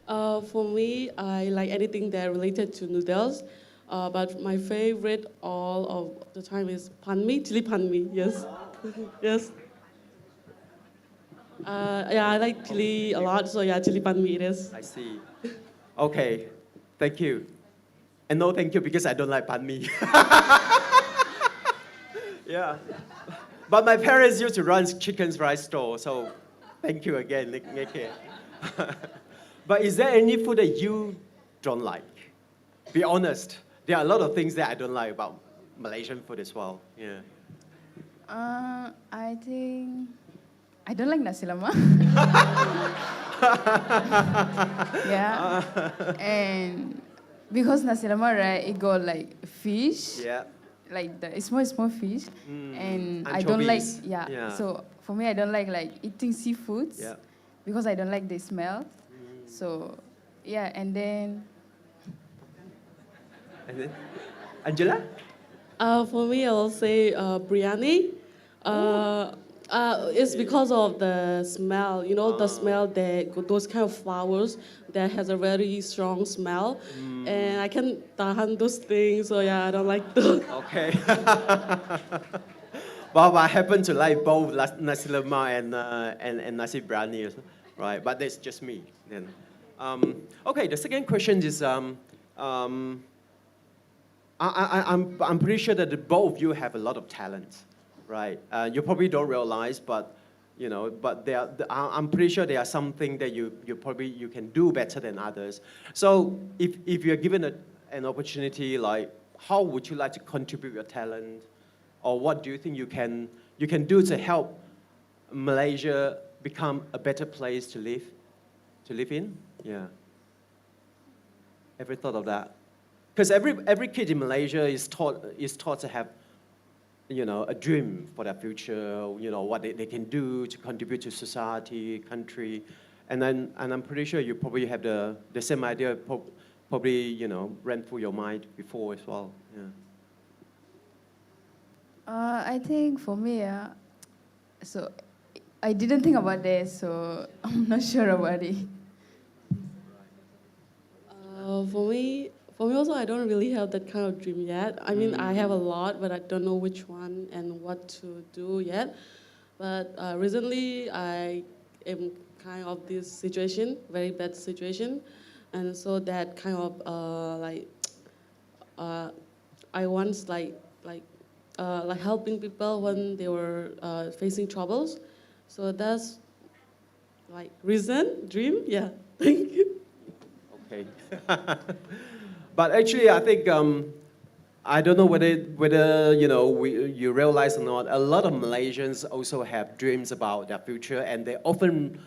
For me, I like anything that related to noodles, but my favorite all of the time is pan mi, chili pan mi, yes. Yes. Yeah, I like chili a lot, so yeah, chili pan mi it is. I see. Okay, thank you. And no thank you because I don't like pan mi. Yeah. But my parents used to run chicken rice store, so thank you again, Ngeke. But is there any food that you don't like? Be honest. There are a lot of things that I don't like about Malaysian food as well. Yeah. I think I don't like nasi lemak. Yeah. And because nasi lemak, right, it got like fish. Yeah. Like the small fish, and I don't like, yeah. So for me, I don't like eating seafoods, because I don't like the smell. So yeah, and then Angela? For me, I'll say biryani. It's because of the smell. You know, the smell that those kind of flowers that has a very strong smell, and I can't tahan those things. So yeah, I don't like those. Okay. Well, I happen to like both nasi lemak and nasi biryani, right? But that's just me. Then, okay. The second question is, I'm pretty sure that both of you have a lot of talent, right? You probably don't realize, but you know, but I'm pretty sure there are something that you can do better than others. So if you're given an opportunity, like how would you like to contribute your talent, or what do you think you can do to help Malaysia become a better place to live in? Yeah. Ever thought of that? Because every kid in Malaysia is taught to have, you know, a dream for their future, you know, what they can do to contribute to society, country. And I'm pretty sure you probably have the same idea, probably, you know, ran through your mind before as well. Yeah. I think for me, so I didn't think about that, so I'm not sure about it. For me also, I don't really have that kind of dream yet. I mean, I have a lot, but I don't know which one and what to do yet. But recently, I am kind of this situation, very bad situation, and so that kind of I once like helping people when they were facing troubles. So that's like reason, dream, yeah. Thank you. Okay. But actually, I think I don't know whether you know you realize or not. A lot of Malaysians also have dreams about their future, and they often,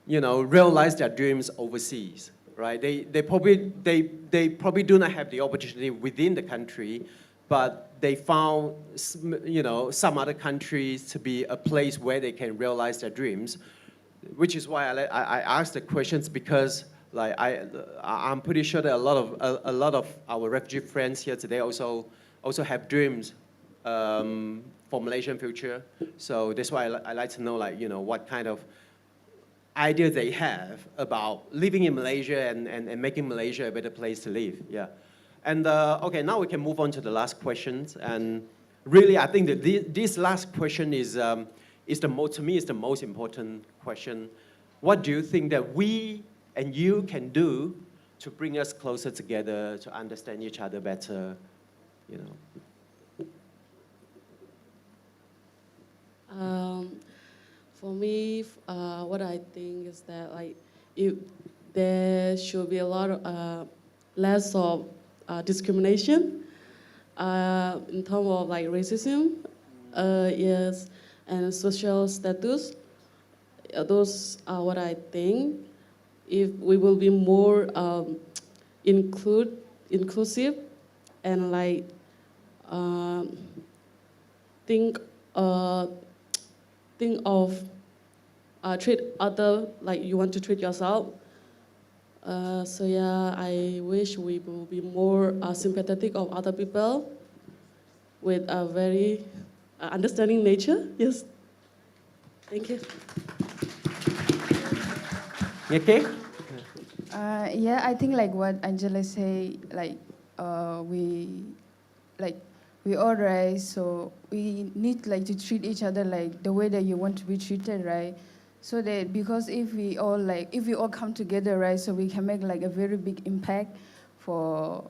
you know, realize their dreams overseas. Right? They probably do not have the opportunity within the country, but they found, you know, some other countries to be a place where they can realize their dreams, which is why I asked the questions, because like I'm pretty sure that a lot of our refugee friends here today also have dreams for Malaysian future. So that's why I like to know, like, you know, what kind of idea they have about living in Malaysia and making Malaysia a better place to live. Yeah. And okay, now we can move on to the last questions. And really, I think that this last question is to me is the most important question. What do you think that we and you can do to bring us closer together, to understand each other better, you know? For me, what I think is that like there should be a lot of less of discrimination in terms of like racism, yes, and social status. Those are what I think. If we will be more inclusive and like think of treat other like you want to treat yourself. So yeah, I wish we will be more sympathetic of other people with a very understanding nature. Yes. Thank you. Okay. Yeah, I think like what Angela say, like we all right, so we need like to treat each other like the way that you want to be treated, right? So that because if we all come together, right, so we can make like a very big impact for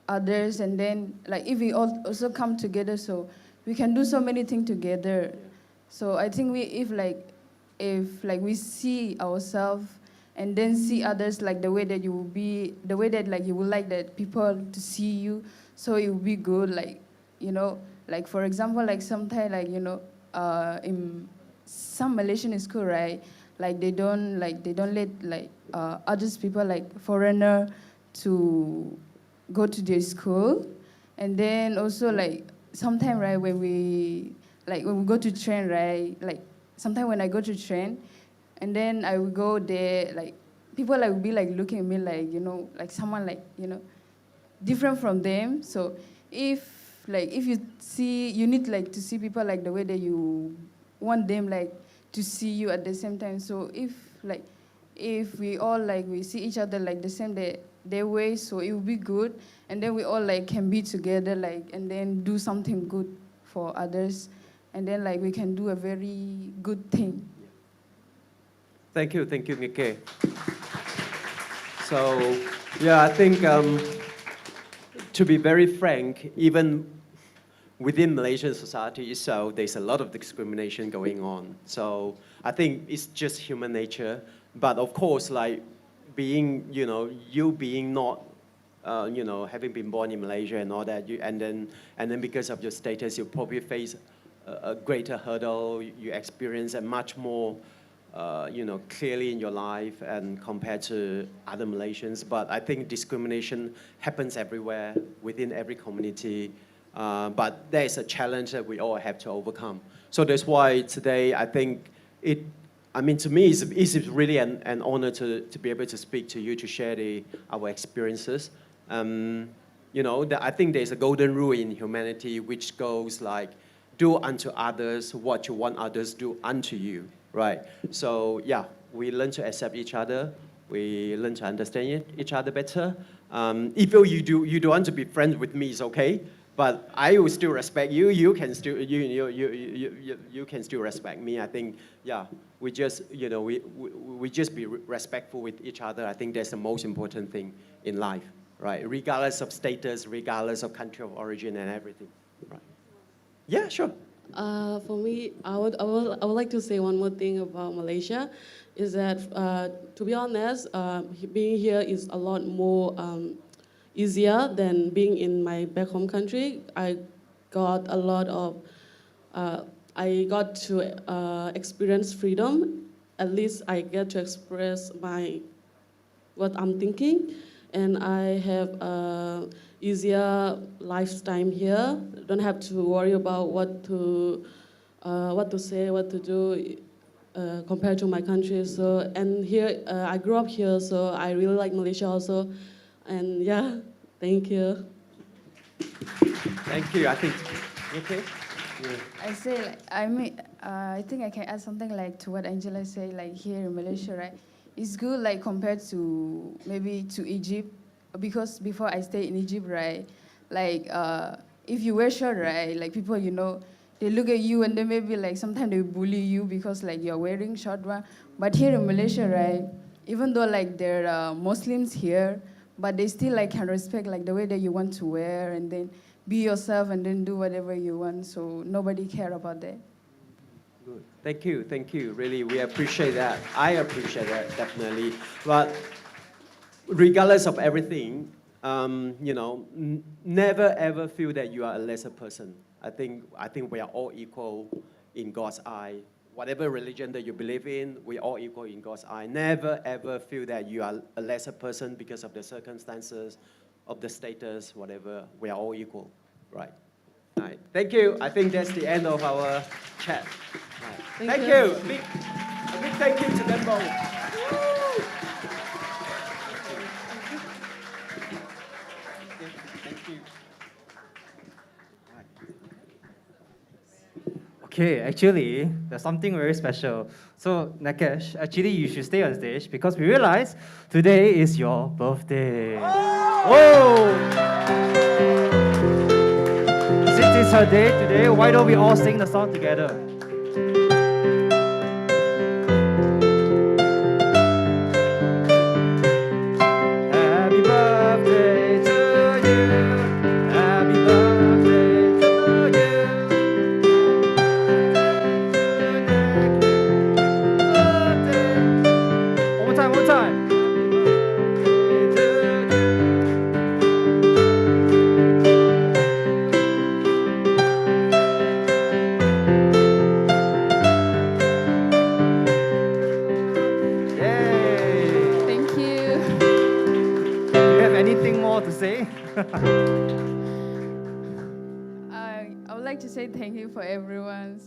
others, and then like if we all also come together, so we can do so many things together. Yeah. So I think if we see ourselves and then see others like the way that you will be, the way that like you would like that people to see you, so it will be good, like, you know, like for example, like sometimes like, you know, in some Malaysian school, right, like they don't let like others people like foreigner to go to their school. And then also like sometimes, right, when we go to train, right, like sometimes when I go to train and then I will go there, like people like will be like looking at me like, you know, like someone like, you know, different from them. So if you see, you need like to see people like the way that you want them like to see you at the same time. So if we all like we see each other like the same their way, so it will be good, and then we all like can be together like and then do something good for others, and then like we can do a very good thing. Thank you, Nike. So, yeah, I think to be very frank, even within Malaysian society, so there's a lot of discrimination going on. So I think it's just human nature. But of course, like being, you being not, having been born in Malaysia and all that, and then because of your status, you probably face a greater hurdle. You experience a much more, clearly in your life and compared to other Malaysians. But I think discrimination happens everywhere, within every community. But there is a challenge that we all have to overcome. So that's why today I think to me, it's really an honor to be able to speak to you, to share our experiences. I think there's a golden rule in humanity which goes like, do unto others what you want others do unto you, right? So yeah, we learn to accept each other. We learn to understand each other better. If you don't want to be friends with me, it's okay. But I will still respect you. You can still you can still respect me. I think we just we just be respectful with each other. I think that's the most important thing in life, right? Regardless of status, regardless of country of origin, and everything, right? Yeah, sure. For me, I would like to say one more thing about Malaysia, is that to be honest, being here is a lot more easier than being in my back home country. I got a lot of, I got to experience freedom. At least I get to express what I'm thinking, and I have a easier lifetime here. Don't have to worry about what to say, what to do compared to my country. So, and here I grew up here, so I really like Malaysia also. And yeah, thank you. Thank you. I think. Okay. Yeah. I say I think I can add something like to what Angela said. Like here in Malaysia, right? It's good like compared to maybe to Egypt, because before I stayed in Egypt, right? Like if you wear short, right? Like people, they look at you and then maybe like sometimes they bully you because like you're wearing short one. But here in Malaysia, right? Even though like there are Muslims here, but they still like can respect like the way that you want to wear and then be yourself and then do whatever you want. So nobody care about that. Good. Thank you. Really, we appreciate that. I appreciate that definitely. But regardless of everything, never ever feel that you are a lesser person. I think we are all equal in God's eye. Whatever religion that you believe in, we're all equal in God's eye. Never ever feel that you are a lesser person because of the circumstances, of the status, whatever. We are all equal, right? All right. Thank you. I think that's the end of our chat. Right. Thank you. A big thank you to them both. Thank you. Okay, actually, there's something very special. So, Nakesh, actually, you should stay on stage because we realize today is your birthday. Oh! Since it's her day today, why don't we all sing the song together? Happy birthday to you. Happy birthday to you. One more time. Yay! Thank you. Do you have anything more to say? I would like to say thank you for everyone.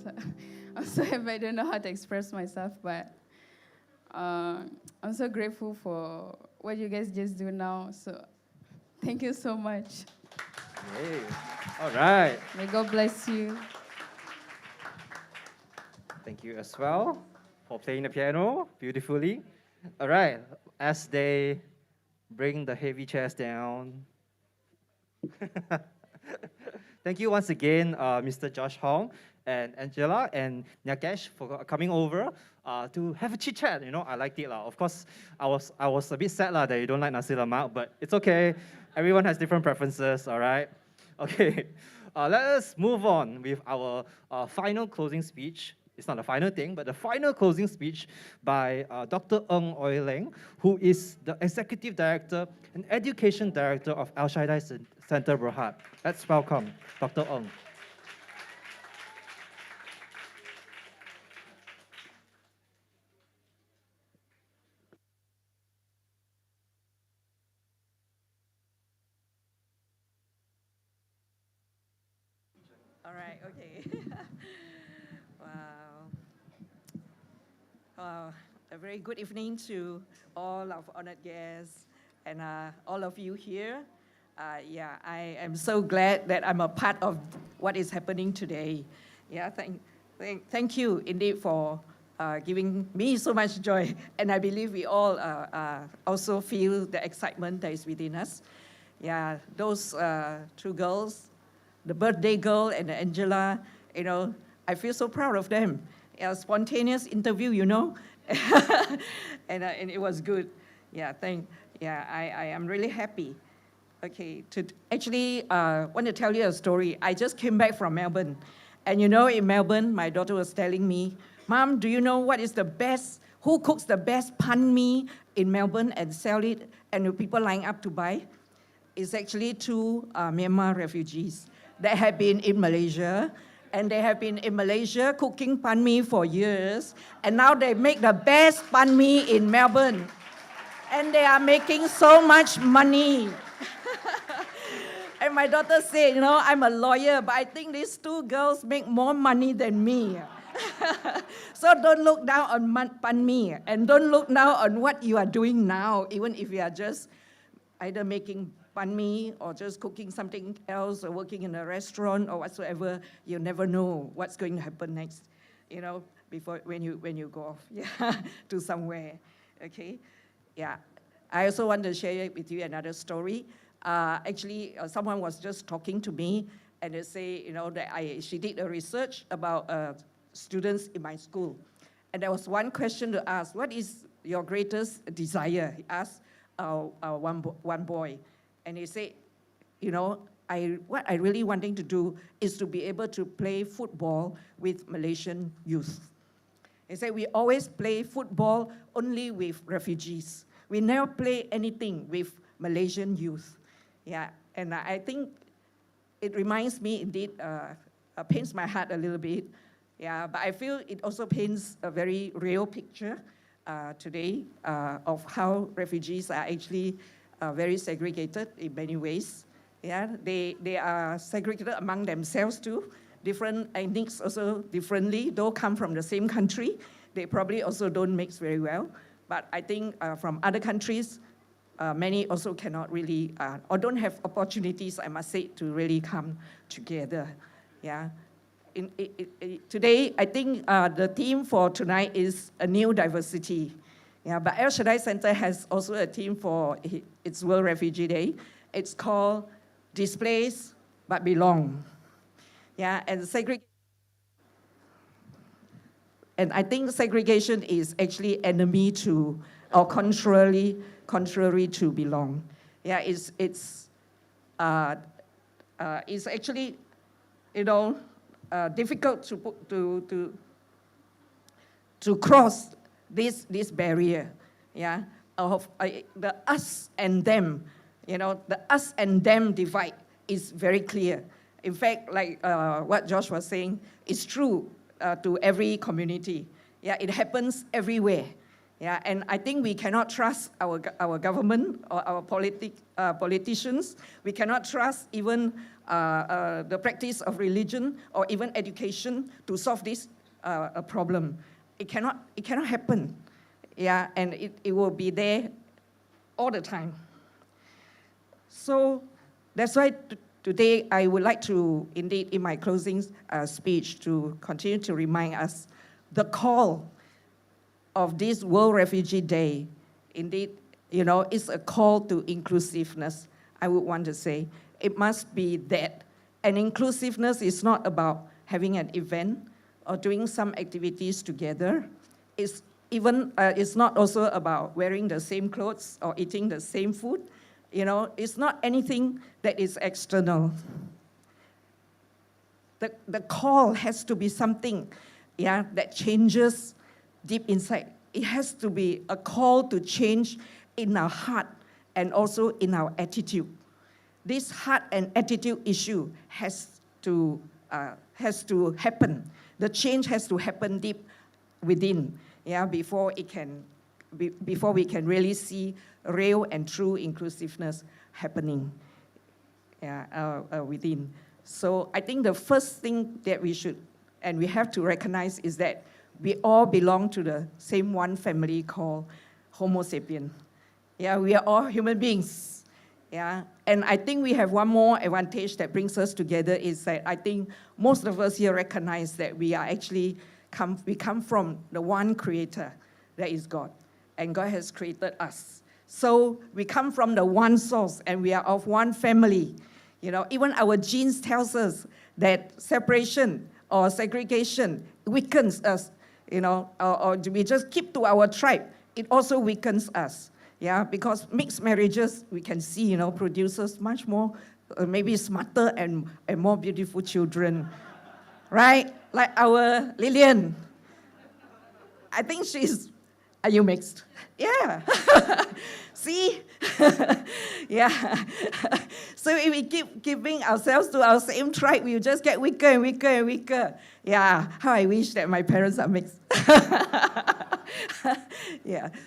I'm so happy I don't know how to express myself, but I'm so grateful for what you guys just do now. So thank you so much. Yay. All right. May God bless you. Thank you as well for playing the piano beautifully. All right, as they bring the heavy chairs down. Thank you once again, Mr. Josh Hong and Angela and Nyakesh for coming over to have a chit chat. You know, I liked it. Of course, I was a bit sad that you don't like nasi lemak, but it's okay. Everyone has different preferences, all right? Okay, let us move on with our final closing speech. It's not the final thing, but the final closing speech by Dr. Ng Oi Leng, who is the Executive Director and Education Director of Al Shaddai Center Berhad. Let's welcome Dr. Ng. All right, okay. Wow. A very good evening to all of honored guests and all of you here. Yeah, I am so glad that I'm a part of what is happening today. Yeah, thank you indeed for giving me so much joy. And I believe we all also feel the excitement that is within us. Yeah, those two girls, the birthday girl and Angela, you know, I feel so proud of them. A spontaneous interview, you know, and it was good. Yeah, I am really happy. Okay, to actually want to tell you a story. I just came back from Melbourne, and you know, in Melbourne, my daughter was telling me, "Mom, do you know what is the best? Who cooks the best pan mee in Melbourne and sell it, and the people line up to buy?" It's actually two Myanmar refugees that have been in Malaysia. And they have been in Malaysia cooking pan mee for years. And now they make the best pan mee in Melbourne. And they are making so much money. And my daughter said, you know, I'm a lawyer, but I think these two girls make more money than me. So don't look down on pan mee. And don't look down on what you are doing now, even if you are just either making pan mee or just cooking something else or working in a restaurant or whatsoever. You never know what's going to happen next, you know, before when you go off to somewhere. Okay, yeah. I also want to share with you another story. Actually, someone was just talking to me and they say, you know, that she did a research about students in my school. And there was one question to ask, what is your greatest desire? He asked one boy. And he said, you know, what I really wanting to do is to be able to play football with Malaysian youth. He said, we always play football only with refugees. We never play anything with Malaysian youth. Yeah, and I think it reminds me indeed, paints my heart a little bit. Yeah, but I feel it also paints a very real picture today of how refugees are actually very segregated in many ways. Yeah, they are segregated among themselves too. Different ethnics also differently, though come from the same country. They probably also don't mix very well. But I think from other countries, many also cannot really, or don't have opportunities, I must say, to really come together. Yeah. Today, I think the theme for tonight is a new diversity. Yeah, but Al Shaddai Center has also a theme for its World Refugee Day. It's called Displaced But Belong. Yeah, and I think segregation is actually enemy to, or contrary to belong. Yeah, it's actually, you know, difficult to cross this barrier, yeah, of the us and them. You know, the us and them divide is very clear. In fact, like what Josh was saying, it's true to every community. Yeah, it happens everywhere. Yeah, and I think we cannot trust our government or our politicians. We cannot trust even the practice of religion or even education to solve this problem. It cannot happen. Yeah, and it will be there all the time. So that's why today I would like to, indeed, in my closing speech, to continue to remind us the call of this World Refugee Day, indeed, is a call to inclusiveness, I would want to say. It must be that. And inclusiveness is not about having an event or doing some activities together. It's not also about wearing the same clothes or eating the same food. It's not anything that is external. The call has to be something, that changes deep inside. It has to be a call to change in our heart and also in our attitude. This heart and attitude issue has to happen. The change has to happen deep within, before we can really see real and true inclusiveness happening within. So I think the first thing that we should and we have to recognize is that we all belong to the same one family called Homo sapien. We are all human beings. And I think we have one more advantage that brings us together is that I think most of us here recognize that we are actually we come from the one creator, that is God. And God has created us. So we come from the one source and we are of one family. Even our genes tells us that separation or segregation weakens us, or we just keep to our tribe. It also weakens us. Because mixed marriages, we can see, produces much more, maybe smarter and more beautiful children, right? Like our Lillian. I think are you mixed? Yeah. See? So if we keep giving ourselves to our same tribe, we will just get weaker and weaker and weaker. How I wish that my parents are mixed.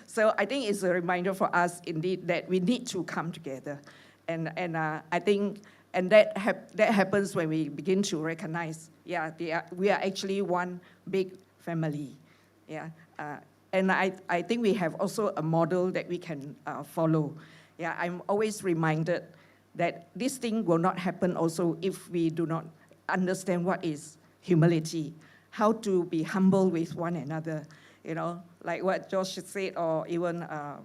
So I think it's a reminder for us, indeed, that we need to come together. And I think that happens when we begin to recognize, we are actually one big family. And I think we have also a model that we can follow. I'm always reminded that this thing will not happen also if we do not understand what is humility, how to be humble with one another. Like what Josh said, or even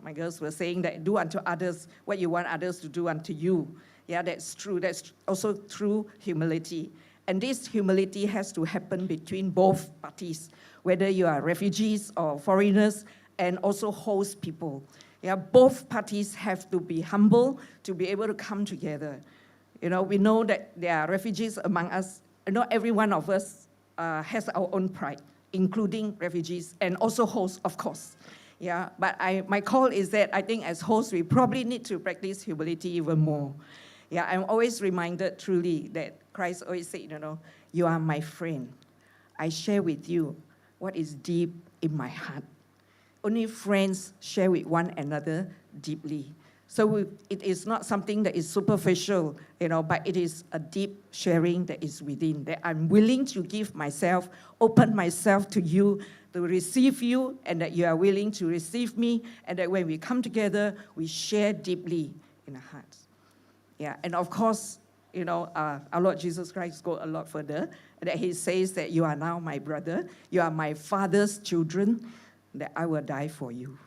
my girls were saying, that do unto others what you want others to do unto you. That's true. That's also true humility. And this humility has to happen between both parties, whether you are refugees or foreigners, and also host people. Both parties have to be humble to be able to come together. We know that there are refugees among us. Not every one of us has our own pride, including refugees and also hosts, of course. But my call is that I think as hosts, we probably need to practice humility even more. I'm always reminded truly that Christ always said, you are my friend. I share with you what is deep in my heart. Only friends share with one another deeply. So it is not something that is superficial, but it is a deep sharing that is within, that I'm willing to give myself, open myself to you, to receive you, and that you are willing to receive me, and that when we come together, we share deeply in our hearts. And of course, our Lord Jesus Christ goes a lot further, that he says that you are now my brother, you are my father's children, that I will die for you.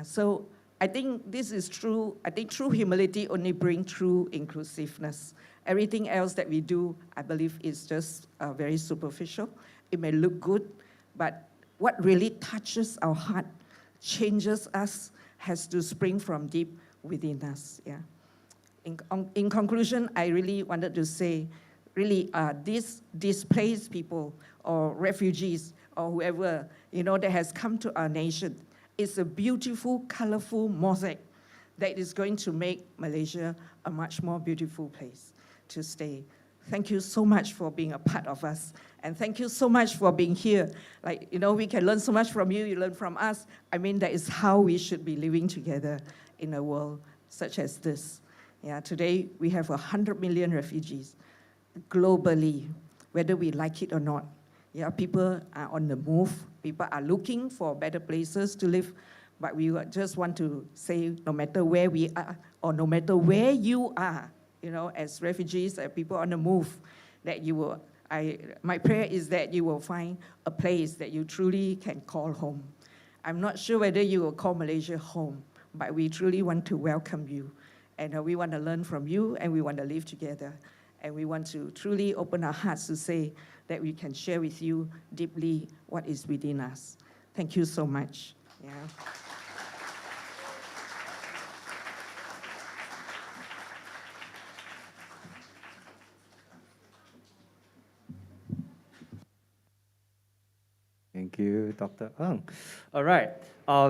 So I think this is true. I think true humility only brings true inclusiveness. Everything else that we do, I believe, is just very superficial. It may look good, but what really touches our heart, changes us, has to spring from deep within us. In conclusion, I really wanted to say, really, these displaced people or refugees or whoever, that has come to our nation, is a beautiful, colorful mosaic that is going to make Malaysia a much more beautiful place to stay. Thank you so much for being a part of us. And thank you so much for being here. We can learn so much from you, you learn from us. I mean, that is how we should be living together in a world such as this. Today, we have 100 million refugees globally, whether we like it or not. People are on the move. People are looking for better places to live. But we just want to say, no matter where we are, or no matter where you are, as refugees, people on the move, that you will My prayer is that you will find a place that you truly can call home. I'm not sure whether you will call Malaysia home, but we truly want to welcome you. And we want to learn from you, and we want to live together. And we want to truly open our hearts to say that we can share with you deeply what is within us. Thank you so much. Yeah. Thank you, Dr. Ng. All right.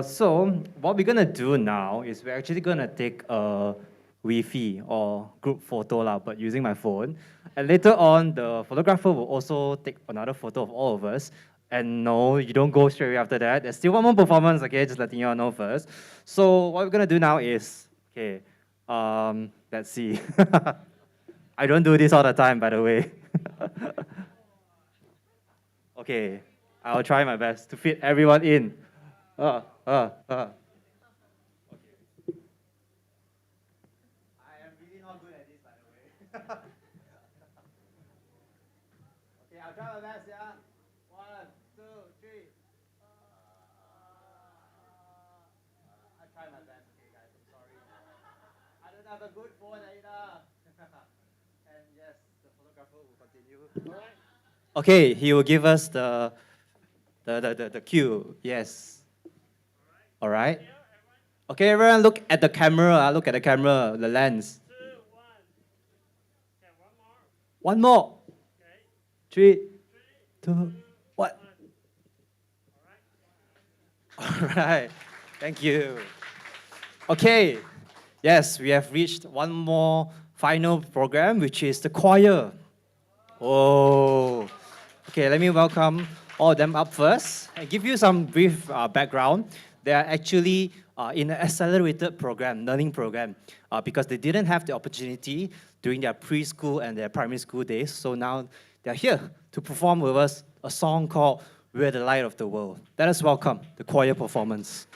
So what we're gonna do now is we're actually gonna take a Wi-Fi or group photo lah, but using my phone. And later on, the photographer will also take another photo of all of us. And no, you don't go straight away after that. There's still one more performance, okay? Just letting you all know first. So what we're gonna do now is, okay, let's see. I don't do this all the time, by the way. Okay. I'll try my best to fit everyone in. Okay. I am really not good at this, by the way. Okay, I'll try my best, yeah? 1, 2, 3. I try my best, okay, guys. I'm sorry. I don't have a good phone either. And yes, the photographer will continue. All right. Okay, he will give us the cue, yes. All right. Okay, everyone look at the camera. Look at the camera, the lens. 2, 1. Okay, One more. 3, 2, 1. All right. Thank you. Okay. Yes, we have reached one more final program, which is the choir. Oh. Okay, let me welcome all of them up first and give you some brief background. They are actually in an accelerated program, learning program, because they didn't have the opportunity during their preschool and their primary school days. So now they're here to perform with us a song called We're the Light of the World. Let us welcome the choir performance.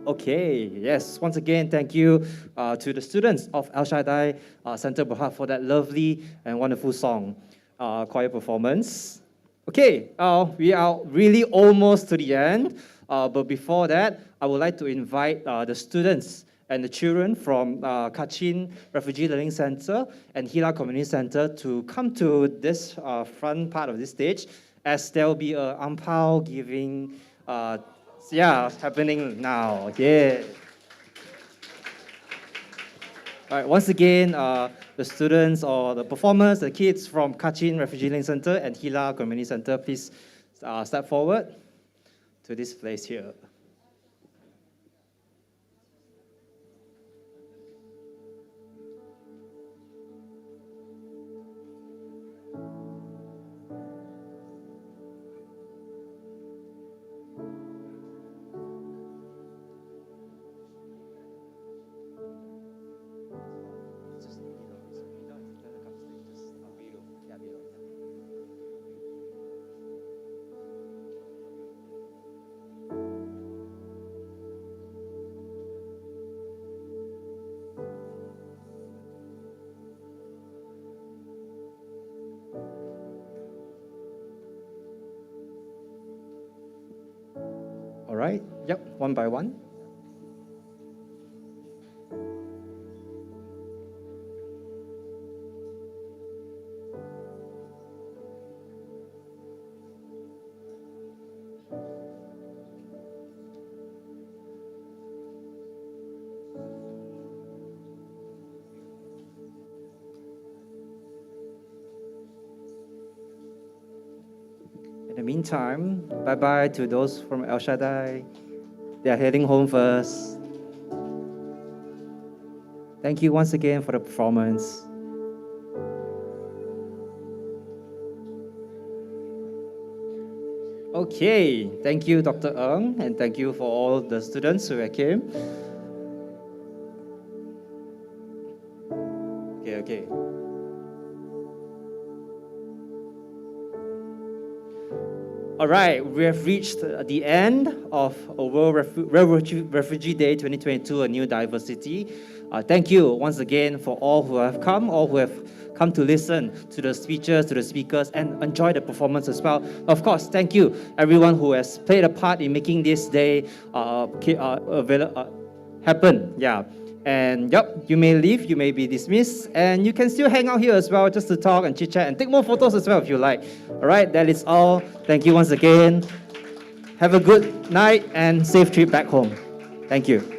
Okay, yes, once again, thank you to the students of El Shaddai Center Berhad for that lovely and wonderful song, choir performance. Okay, we are really almost to the end, but before that, I would like to invite the students and the children from Kachin Refugee Learning Center and Hila Community Center to come to this front part of this stage, as there will be an ampao giving happening now. Yeah. All right, once again, the students or the performers, the kids from Kachin Refugee Learning Center and Hila Community Center, please step forward to this place here. All right, yep, one by one. In the meantime, bye-bye to those from El Shaddai. They are heading home first. Thank you once again for the performance. Okay, thank you, Dr. Ng, and thank you for all the students who came. Okay. All right, we have reached the end of World Refugee Day 2022, A New Diversity. Thank you once again for all who have come, all who have come to listen to the speeches, to the speakers, and enjoy the performance as well. Of course, thank you everyone who has played a part in making this day happen. Yeah. And yep, you may leave, you may be dismissed, and you can still hang out here as well just to talk and chit-chat and take more photos as well if you like. All right, that is all. Thank you once again. Have a good night and safe trip back home. Thank you.